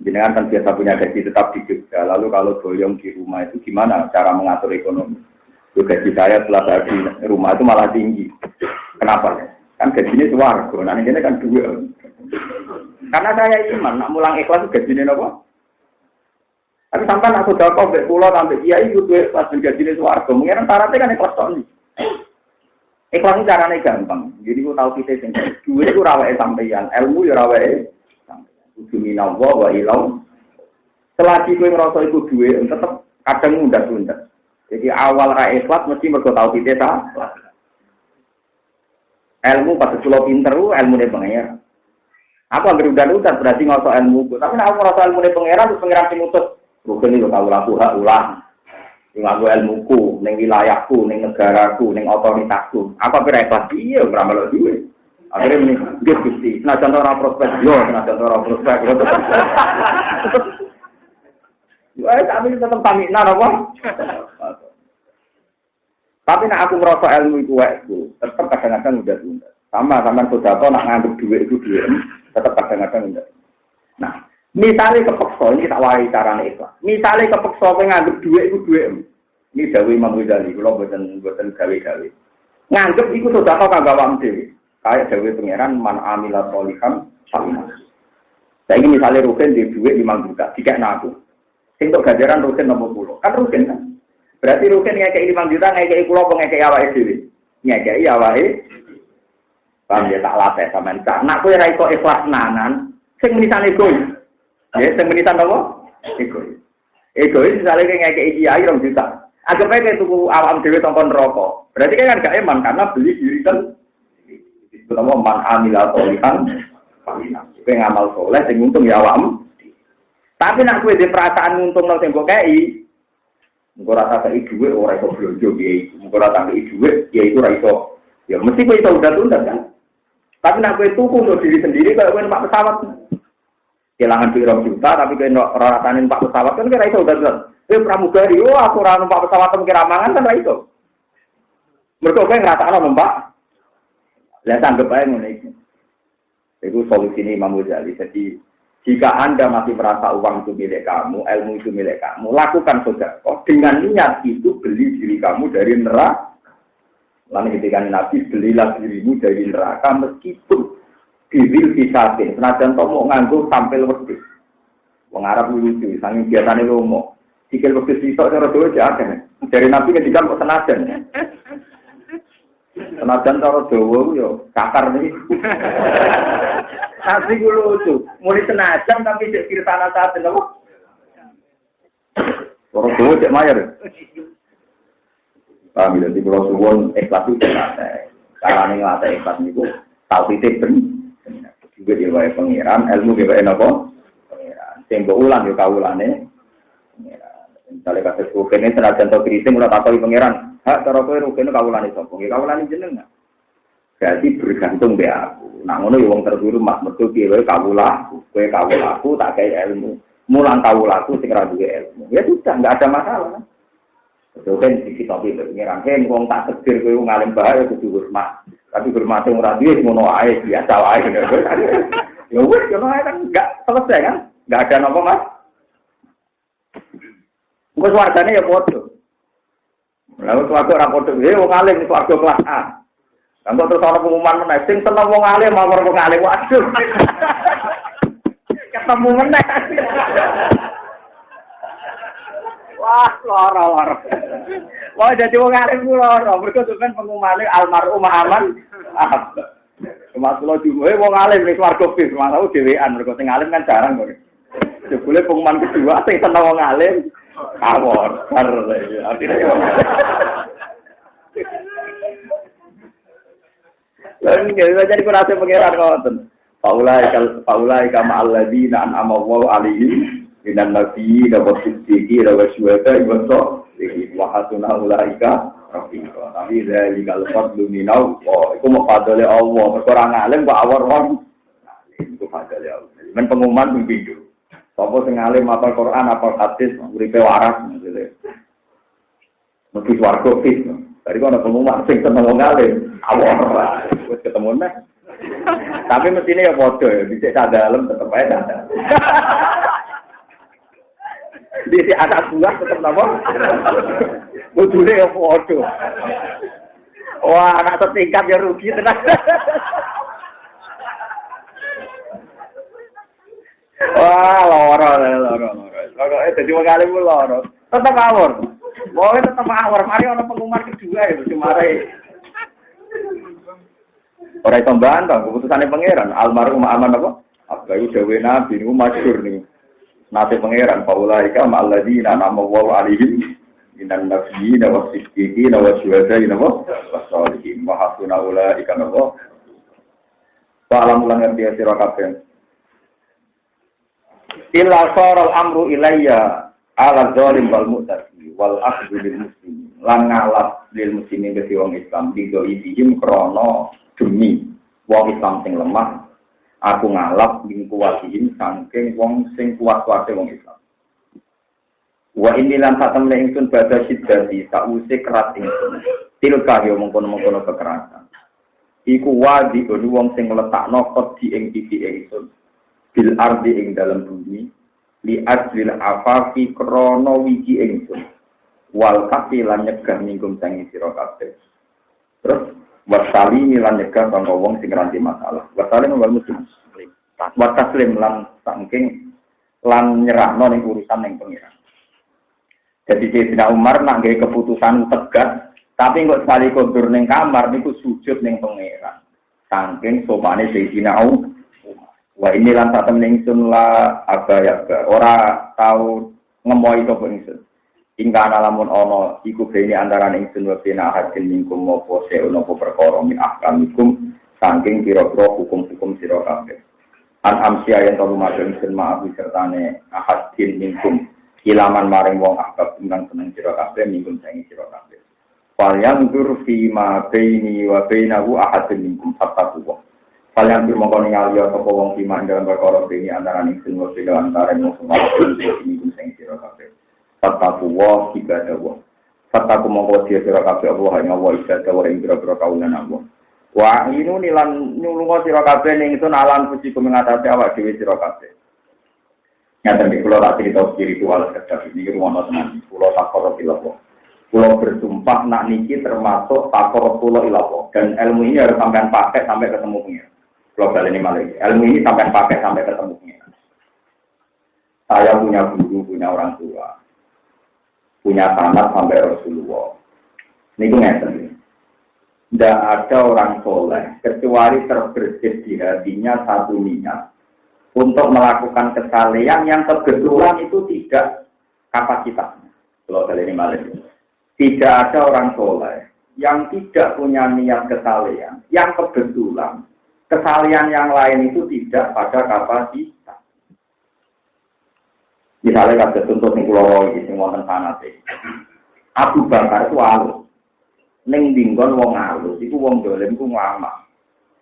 jenengan kan biasa punya gaji tetap di Jogja. Lalu kalau boyong di rumah itu gimana cara mengatur ekonomi? Gaji saya setelah di rumah itu malah tinggi. Kenapa ya? Kan gajinya suarga. Nah ini kan duit. Karena saya iman, nak mulang ikhlas itu gajinya apa? Tapi sampai nak sudah kau pulau sampai kiai itu ikhlas gajinya suarga. Mungkin syaratnya kan ikhlas tahun. Ikhlas itu caranya gampang. Jadi aku tahu kita sendiri. Duit itu rawai sampeyan, ilmu ya rawai sampeyan. Udu minallah wa ilau. Selagi kowe ngerasa iku duit, tetap kadang mundak-mundak. Jadi awal ra ikhlas mesti mergo tahu kita salah. Ilmu pas kula pinter ilmu ne pengen. Aku anggere udan-udan berarti ngoso ilmu. Tapi nek aku ngerasa ilmu ne pengen terus pengen sing utus. Rukun iki lho kawulaku hak ulah. Sing aku ilmuku, ning wilayahku, ning negaraku, ning otoritasku. Apa kira ikhlas iya ora melok duwe. Akhire muni nggih Gusti, senajan ora prospek yo, senajan ora prospek. Wah, kami tetep pamitan apa? Tapi nek aku ngerasa ilmu itu wae, tetep kadang-kadang udah tunda. Sama sedekah nak nganggep duit itu duit, tetep kadang-kadang udah. Nah, misalnya kepeksa, ini tak warai carane ikhlas. Misalnya kepeksa kowe nganggep duit itu duit. Ini dawuh Imam Ghazali, kula boten gawe-gawe. Nganggep iku sedekah kanggo awake dhewe. Kayak dawuh pangeran man amila sholihan salina. Saiki misale rugen di duit 5 juta, dikekno aku. Sing tok ganjaran rugen nomor 10. Kan rugen kan? Berarti rugen ngekeki 5 juta ngekeki kula apa ngekeki awake dhewe? Ngekeki awake. Paham ya tak latih sampean. Nak kowe ra iso ikhlas nanan, sing menisan egois. Ya, sing menisan apa? Egois. Egois misale ngekeki kiai 2 juta. Anggap aja tuku awam dhewe tongkon rokok. Berarti kan gak eman karena beli diri kan. Itu nama man amila sholihan falina. Kowe ngamal saleh sing untung ya awam. Tapi nek kowe dhe perasaan untung nang sing mbok kei, engko rasa kei dhuwit ora iso blonjo piye iku. Engko rasa kei dhuwit ya iku ora iso. Ya mesti kowe iso udah kan. Tapi nek kowe tuku untuk diri sendiri kaya kowe numpak pesawat. Kelangan 2 juta tapi kowe ora rasane numpak pesawat kan ora iso udah. Pramugari, aku ora numpak pesawat kira mangan kan ra iso. Mergo kowe ngrasakno numpak. Lah tanggep ae ngene iki. Itu solusinya Imam Ghazali. Jadi jika Anda masih merasa uang itu milik kamu, ilmu itu milik kamu, lakukan sedekah dengan niat itu beli diri kamu dari neraka. Lalu ketika Nabi belilah dirimu dari neraka meskipun biril fisatin. Senajan to mau nganggo tampil wedhus. Wong Arab lucu, saking biasane lomo. Sikil wedhus iso cara dhewe jake. Dari Nabi ketika kok senajan. Senajan cara Jawa yo kakar niki. Asli ku lucu. Mulai senajan tapi cek kirtana saat lho. Cara Jawa cek mayar. Paham ya di pulau suwon ikhlas itu nate. Carane nglate ikhlas niku tauhid ben. Juga dia wae pangeran, ilmu dia wae napa? Pangeran. Sing mbok ulang yo kawulane. Misalnya kasus rukene senajan to kriting ora takoni pangeran, hak cara kowe rukene kawulane sapa? Nggih kawulane jenengan. Berarti bergantung be aku. Nah ngono yo wong terhormat metu piye wae kawulaku. Kowe kawulaku tak kei ilmu. Mulang kawulaku sing ora duwe ilmu. Ya sudah enggak ada masalah kan. Betul iki tapi pangeran hen wong tak tegir kowe ngalim bahaya kudu hormat. Tapi hormate ora duwe ngono ae biasa wae. Ya wis ngono ae kan enggak selesai kan? Enggak ada napa Mas. Engko swargane ya padha. Lalu swarga ora padha, wong alim swarga kelas A. Engko terus ana pengumuman meneh sing seneng wong alim mawar wong alim. Waduh. Ketemu meneh. Wah, lara. Wah, dadi wong alim ku lara. Mergo sampeyan pengumumane almarhum aman. Cuma kula diuwe wong alim wis swarga bis, malah dhewean mergo sing alim kan jarang kok. Jebule pengumuman kedua sing seneng wong alim. Awor, artinya Lan nggih jadi kurase pangeran ngoten. Paulai kama alladzina an'ama Allahu alaihim minan nabiyyin wa siddiqin wa syuhada'i wa sholihin wa hasuna ulaika rafiqa. Tapi zalikal fadlu minallah. Iku mafadhole Allah. Perkara ngalim kok awor wong. Iku fadhole Allah. Men pengumuman pindho. Sapa sing alim apal Quran, apal hadis, uripe waras maksudnya. Mesti swarga fis. Dari kono pengumuman sing seneng wong alim, awor wis ketemu neh. Tapi mestinya ya bodoh ya, bisa dalam tetap aja ada. Di si anak buah tetap apa? Bodohnya ya bodoh. Wah, anak setingkat ya rugi tenang. Wah, loro. Jadi mengalih pun loro. Tetap awor. Pokoknya tetap awor. Mari orang pengumuman kedua itu cuma orang itu bantah, keputusannya pangeran. Almarhum aman apa? Abdul Jawa Nabi ini masyhur nih. Nabi pangeran. Paulaika ma'alladzina an'ama Allahu alaihim minan nabiyyin wa siddiqin wa syuhada'i wa sholihin wa hasuna ulaika rafiqa. Salam ulang ngerti sira kabeh. Illa saral amru ilayya ala zalim wal mu'tadi wal akhdhu lil muslimin. Lan ngalap lil muslimin ke wong Islam didoibihim krana demi wong Islam sing lemah, aku ngalap ing kuwatihim saking wong sing kuat-kuate wong Islam. Wa inilan satem ingsun badha siddati sause kerat ingsun. Tilka yo mengkono-mengkono kekerasan. Iku wadi wong sing ngletakno kodi ing pipi ingsun bil ardi ing dalem bumi li ajlil afafi krana wiji ingsun. Wal kafi lan nyegah mingkum sang sira kabeh. Terus wasali milan nyegah kanggo wong sing nranti masalah. Wasali wal muslim. Wataslim lan saking lan nyerahno ning urusan ning pengiran. Jadi Sayyidina Umar nak gawe keputusan tegas, tapi kok sekali kondur ning kamar niku sujud ning pengiran. Saking sopane Sayyidina Umar. Wah ini lan satem ningsun la abaya ora tau ngemoi to ingsun. Ingkang lamun ana iku bene antarané ingsun wa bena hadin mingkum apa seono perkara min ahkamikum saking pira-pira hukum-hukum sira kabeh. An amsia yen to lumaku ingsun maaf sertane hadin mingkum ilaman maring wong akab ingkang seneng sira kabeh mingkum saking sira kabeh. Fal yang dur fi ma baini wa bainahu ahadun mingkum fattaqu. Fal yang dur mongko ningali sapa wong iman dalam perkara bene antarané ingsun wa bena antarané wong mingkum saking sira kabeh. Fataku wa ibadah wa. Fataku mongko dia sira kabeh Allah ing wa ibadah wa ing pira-pira kaulan Allah. Wa inu nilan nyulunga sira kabeh ning ingsun alam puji kumengatasi awak dhewe sira kabeh. Nyata iki kula tak crita spiritual kedah iki rumono tenan. Kula takor ilmu. Kula bersumpah nak niki termasuk takor kula ilmu dan ilmu ini harus sampean pakai sampai ketemu pengen. Kula baleni malih. Ilmu ini sampean pakai sampai ketemu pengen. Saya punya guru, punya orang tua. Punya sanad sampai Rasulullah. Ini ngeten. Tidak ada orang soleh kecuali terbersih di hatinya satu niat untuk melakukan kesalehan yang kebetulan itu tidak kapasitasnya. Kalau kali ini malah tidak ada orang soleh yang tidak punya niat kesalehan yang kebetulan kesalehan yang lain itu tidak pada kapasitas. Misalnya kada contoh sing kula iki sing wonten sanate. Abu Bakar itu alus. Ning dinggon wong alus iku wong dolim ku ngamak.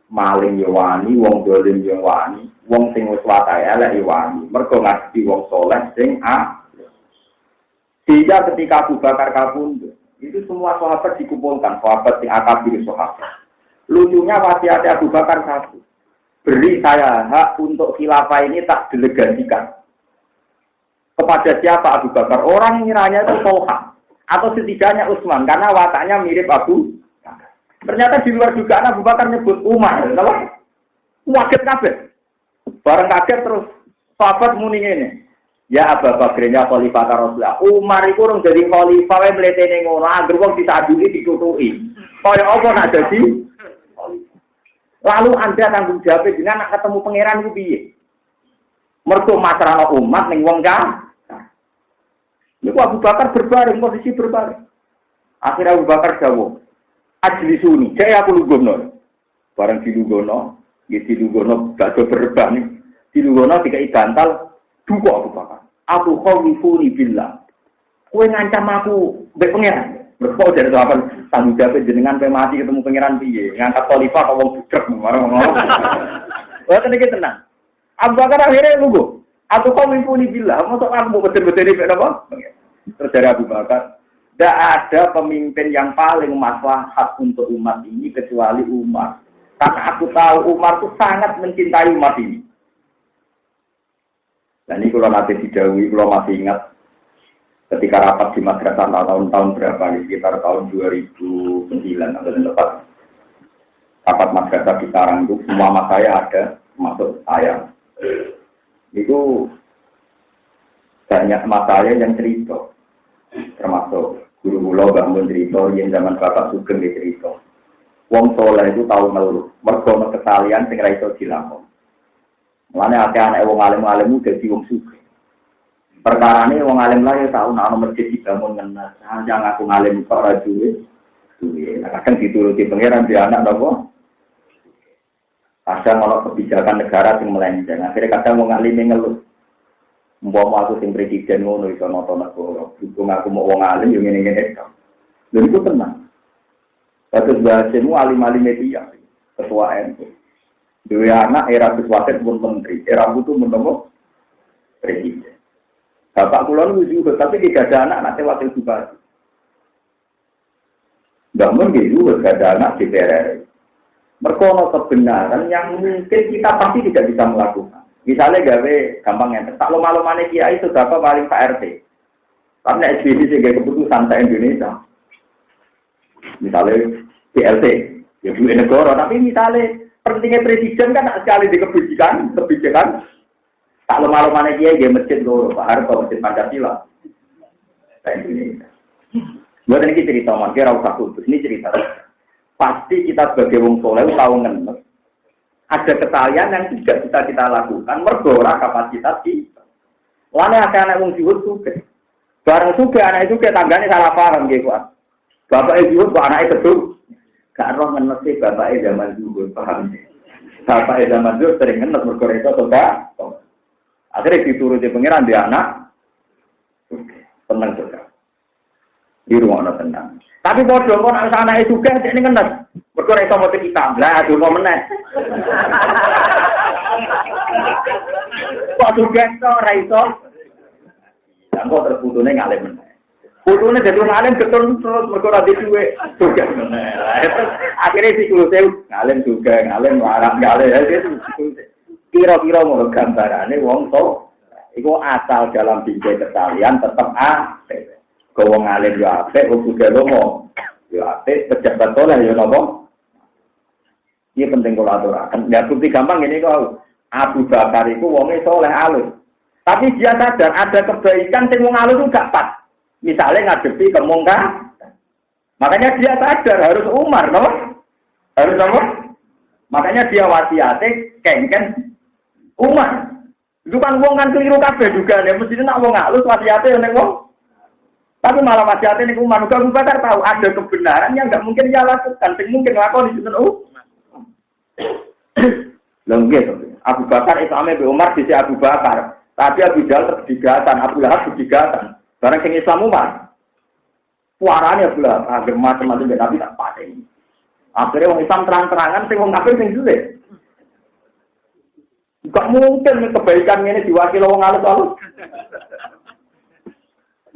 Maling yo wani, wong dolim yo wani, wong sing wis watahe elek yo wani. Mergo ngadepi wong saleh sing Sehingga ketika Abu Bakar kabundut, itu semua sahabat dikumpulkan, sahabat sing akabir sahabat. Lucunya wasiat Abu Bakar satu. Beri saya hak untuk khilafah ini tak delegasikan. Kepada siapa Abu Bakar? Orang ngiranya itu Tolha atau setidaknya Utsman karena wataknya mirip Abu Bakar. Ternyata di luar dugaan Abu Bakar nyebut Umar. Waget kabeh. Bareng kaget terus sahabat muni ngene. Ya Abu Bakar nya khalifah Rasulullah. Umar iku urung dadi khalifah wae mletene ngono, anggere wong disaduli ditutuki. Kaya apa nak dadi? Lalu Anda tanggung jawab dengan nak ketemu pangeran iku piye? Mergo masalah umat ning wong kan. Niku Abu Bakar berbaring, posisi berbaring. Akhirnya Abu Bakar dawuh, Ajlisuni, saya aku lugono. Barang dilugono, ya dilugono bakso berbah nih. Dilugono dikai bantal, duka aku Bakar. Aku khawifuni billah. Kowe ngancam aku mbek pangeran. Mergo dari sahabat tanggung jawab jenengan pe mati ketemu pangeran piye? Ngangkat khalifah kok wong budek marang-marang. Wah tenan iki tenang. Abu Bakar akhirnya lugu. Aku khawifuni billah. Mosok aku betul-betul iki apa? Terus dari Abu Bakar, tidak ada pemimpin yang paling maslahat untuk umat ini kecuali Umar. Karena aku tahu Umar itu sangat mencintai umat ini. Dan ini kalau nanti didahului, kalau masih ingat ketika rapat di madrasah tahun-tahun berapa nih, sekitar tahun 2009 atau tepat. Rapat madrasah di Tarang itu semua mas saya ada, termasuk saya. Itu banyak mas saya yang cerita, termasuk guru kula bangun cerita yang zaman Bapak Sugeng di cerita. Wong soleh itu tahu ngeluh, mergo ana kesalian sing ra iso dilakoni. Mulane akeh anak wong alim-alim dadi wong sugih. Perkarane wong alim lah ya tau ana masjid dibangun ngenas. Jangan ngaku ngalim kok ora duwe. Kadang dituruti pangeran di anak napa? Kadang ana kebijakan negara sing melenceng. Akhirnya kadang wong alim ngeluh. Mbok aku sing presiden ngono iso nata negara. Dukung aku mau wong alim yo ngene-ngene kok. Lha iku tenang. Terus bahasemu alim-alim media, ketua NU. Dua anak era sesuatu pun menteri, era butuh menunggu presiden. Bapak kulon juga, tapi tidak ada anak nanti wakil bupati. Bangun juga tidak ada anak di DPR. Merkono kebenaran yang mungkin kita pasti tidak bisa melakukan. Misalnya gawe gampang yang tak lomah-lomahnya kiai itu berapa paling Pak RT. Karena SBY sebagai keputusan Indonesia. Misalnya PLT, ya duit negara. Tapi misalnya pentingnya presiden kan sekali di kebijakan. Tak lemah-lemahnya dia masjid loro, Pak Harto, masjid Pancasila. Indonesia. Buat ini cerita, makanya rauh khusus. Ini cerita. Pasti kita sebagai wong soleh tahu ngenes. Ada kesalahan yang tidak bisa kita lakukan. Mergora kapasitas kita. Lainnya ada anak wong jiwut juga. Barang juga anak itu tangganya salah paham gitu. Bapak ibu kok anaknya betul. Gak roh ngenes bapak zaman dulu paham. Bapak zaman dulu sering ngenes mergo itu toga. Akhirnya dituruti pangeran di anak. Tenang juga. Di rumah ana tenang. Tapi bodoh kok anak anake juga ini ngenes. Mergo iso motif hitam. Lah donga meneh. Kok juga ora iso. Lah kok terputune ngalim meneh. Putune dadi ngalim betul terus mergo ora duwe juga. Akhirnya si kulo ngalim juga, ngalim warak ngalim. Kira-kira ngono gambarane wong to iku asal dalam bingkai kesalian tetep apik. Kok wong ngalim yo apik, wong juga lomo. Yo apik, pejabat soleh yo napa? Iki penting kula aturaken. Ya bukti gampang ngene kok. Abu Bakar iku wonge soleh alus. Tapi dia sadar ada kebaikan sing wong alus itu gak pas. Misalnya ngadepi kemungkaran. Makanya dia sadar harus Umar, no? Harus apa? Makanya dia wasiate kengken Umar. Itu kan wong kan keliru kabeh juga ya. Mesti nak wong halus wasiate nek wong. Tapi malah wasiate nek Umar juga Abu Bakar tahu ada kebenaran yang enggak mungkin dia lakukan, sing mungkin lakoni sinten Lha nggih Abu Bakar Islame be Umar dise Abu Bakar. Tapi Abu Jahal terdigatan, Abu Lahab terdigatan. Barang sing Islam Umar. Suarane Abdullah, agar macam-macam tapi tak pateni. Akhirnya wong Islam terang-terangan sing wong kafir sing sulit. Enggak mungkin kebaikan ini diwakili wong alus-alus.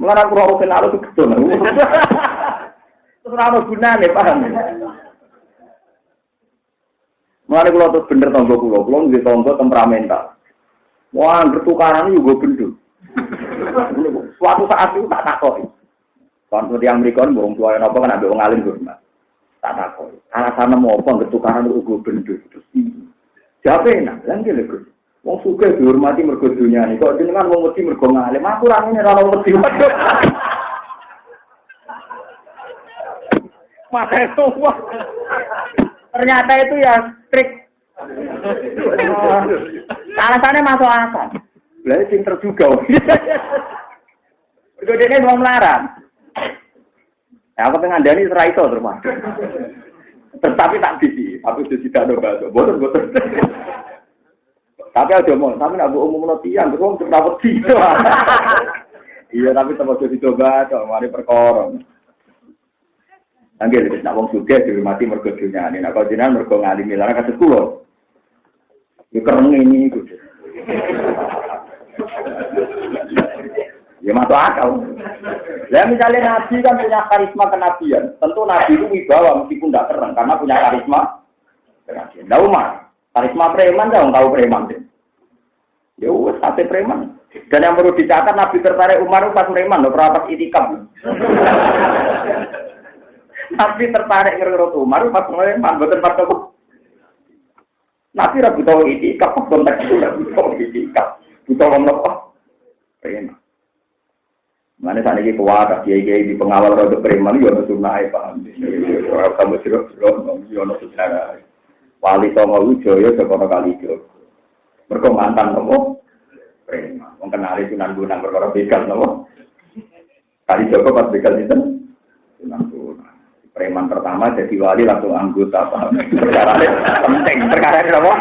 Mulane aku ora kenal alus itu. Terus ora gunane, paham. Mulane kula terus bener tangga kula nggih tangga temperamental. Wah, bertukaran juga gendut. Suatu saat itu tak takoki. Kon yang mrikon wong tuwa napa kan ambek wong alim hormat. Tak takoki. Alasan mau apa bertukaran ugo gendut terus iki. Jape enak, lan ki lho. Wong sugih dihormati mergo dunyane. Kok jenengan wong wedi mergo ngalim. Aku ra ngene ora wedi. Mata itu wah. Ternyata itu ya trik. Alasannya masuk akal. Lah pinter juga. Mergo dene wong melarat. Ya aku tengandani ora iso terus, Mas. Tapi tak bisi, tapi itu tidak ada bahasa. Boten. Tapi ada mau, tapi nak umum tiang, terus untuk dapat gitu. Iya, tapi terus dicoba, mari perkara. Anggere wis nak wong sugih dihormati mergo dunyane. Nek kok jenengan mergo ngalimi lan kados kula. Ya kereng ini iku. Ya masuk akal. Lah misalnya Nabi kan punya karisma kenabian, tentu Nabi itu wibawa meskipun tidak keren karena punya karisma kenabian. Nah Umar, karisma preman jangan tahu preman deh. Ya wes sate preman. Dan yang perlu dicatat Nabi tertarik Umar itu pas preman, loh pas itikaf. Nabi tertarik ngerut Umar pas preman, bukan pas apa. Nabi ragu tahu itikaf, konteks itu ragu tahu itikaf, butuh ngomong apa? Preman. Mana sana ini kuat, kiai di pengawal roda preman, yono sunnah paham. Kamu sirok, yono sunnah. Wali songo ujoyo, sekono kali jo. Mereka mantan nopo preman. Mengenali sunan gunang perkara begal nopo. Kali Joko pas begal itu sunan gunang. Preman pertama jadi wali langsung anggota paham. Perkara penting, perkara ini nopo.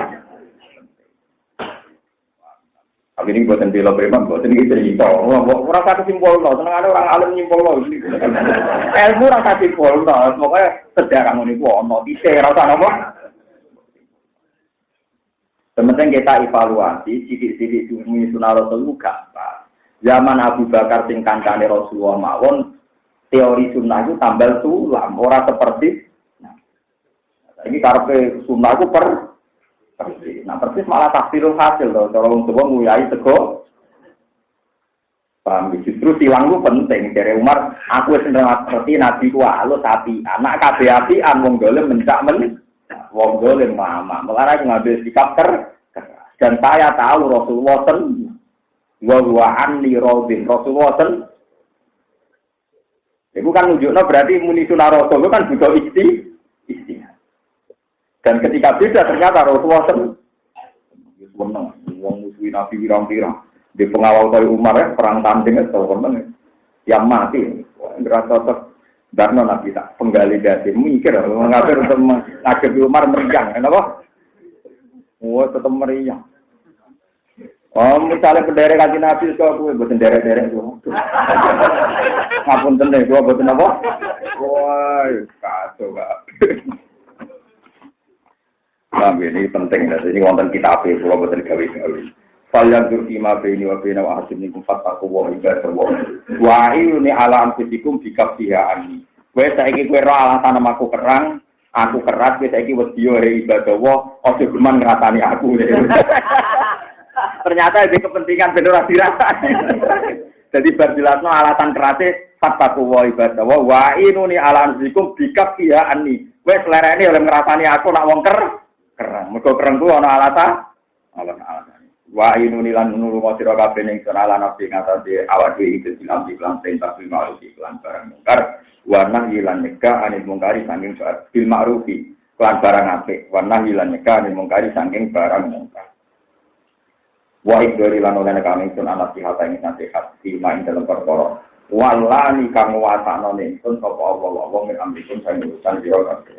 Tapi ini buatan bila preman, buatan ini cerita. Orang kata simpul no, senang ada orang alim nyimpul no. Ilmu rasa simpul no, pokoknya sejarah ini no. Ise rasa nopo. Sementing kita evaluasi, sidik-sidik dunia sunnah Rasul gampang. Zaman Abu Bakar sing kancane Rasulullah mawon, teori sunnah itu tambal sulam, ora seperti. Nah, ini karepe sunnah itu persis. Nah persis malah tafsirul hasil loh. Kalau untuk nguyai tego, paham? Justru silang itu penting. Dari Umar, aku sedang ngerti Nabi ku halus api, anak kabe-apian wong dolim mencak wong dolim mama. Melarang ngambil sikap keras. Dan saya tahu Rasulullah wa anni radin Rasulullah itu kan nunjukno berarti muni sunah Rasul itu kan butuh istihad. Dan ketika beda ternyata Rasulullah seneng wong musuhi Nabi pirang-pirang di pengawal kali Umar ya perang tanding itu seneng yang mati ngerasa darno Nabi tak penggali dasi mikir mengatur untuk mengakhiri Umar meriang kenapa? Oh tetap meriang. Oh misalnya bendera kaji Nabi itu aku buat bendera-bendera itu. Ngapun tenang gua buat apa? Wah kacau gak. Nah ini penting, ini wonten kitab e kula boten gawe-gawe. Falyan durima baini wa baina wa hasinikum fattaqu wa ibadahu. Wa ini ala anfusikum bikafiani. Kowe saiki kowe ro alasan aku kerang, aku keras kowe saiki wedi yo ibadahu, aja geman ngrasani aku. Ternyata itu kepentingan ben ora dirasani. Jadi berjelasno alasan kerase fattaqu wa ibadahu wa ini ala anfusikum bikafiani. Kowe selerene oleh ngrasani aku nak wong kerang. Mergo kereng ku ana alasan. Wa inuni lan nulunga sira kabeh ning sira lan nabi ngatasi awak dhewe iki dilam perintah bil ma'ruf lan barang mungkar wa nahi lan nyegah anil mungkari saking bil ma'ruf lan barang apik wa nahi lan nyegah anil mungkari saking barang mungkar. Wa idori lan oleh kami sun ana nasihat ing nasihat di main dalam perkara walani kang wasana ning sun sapa Allah wong amripun sang urusan sira kabeh.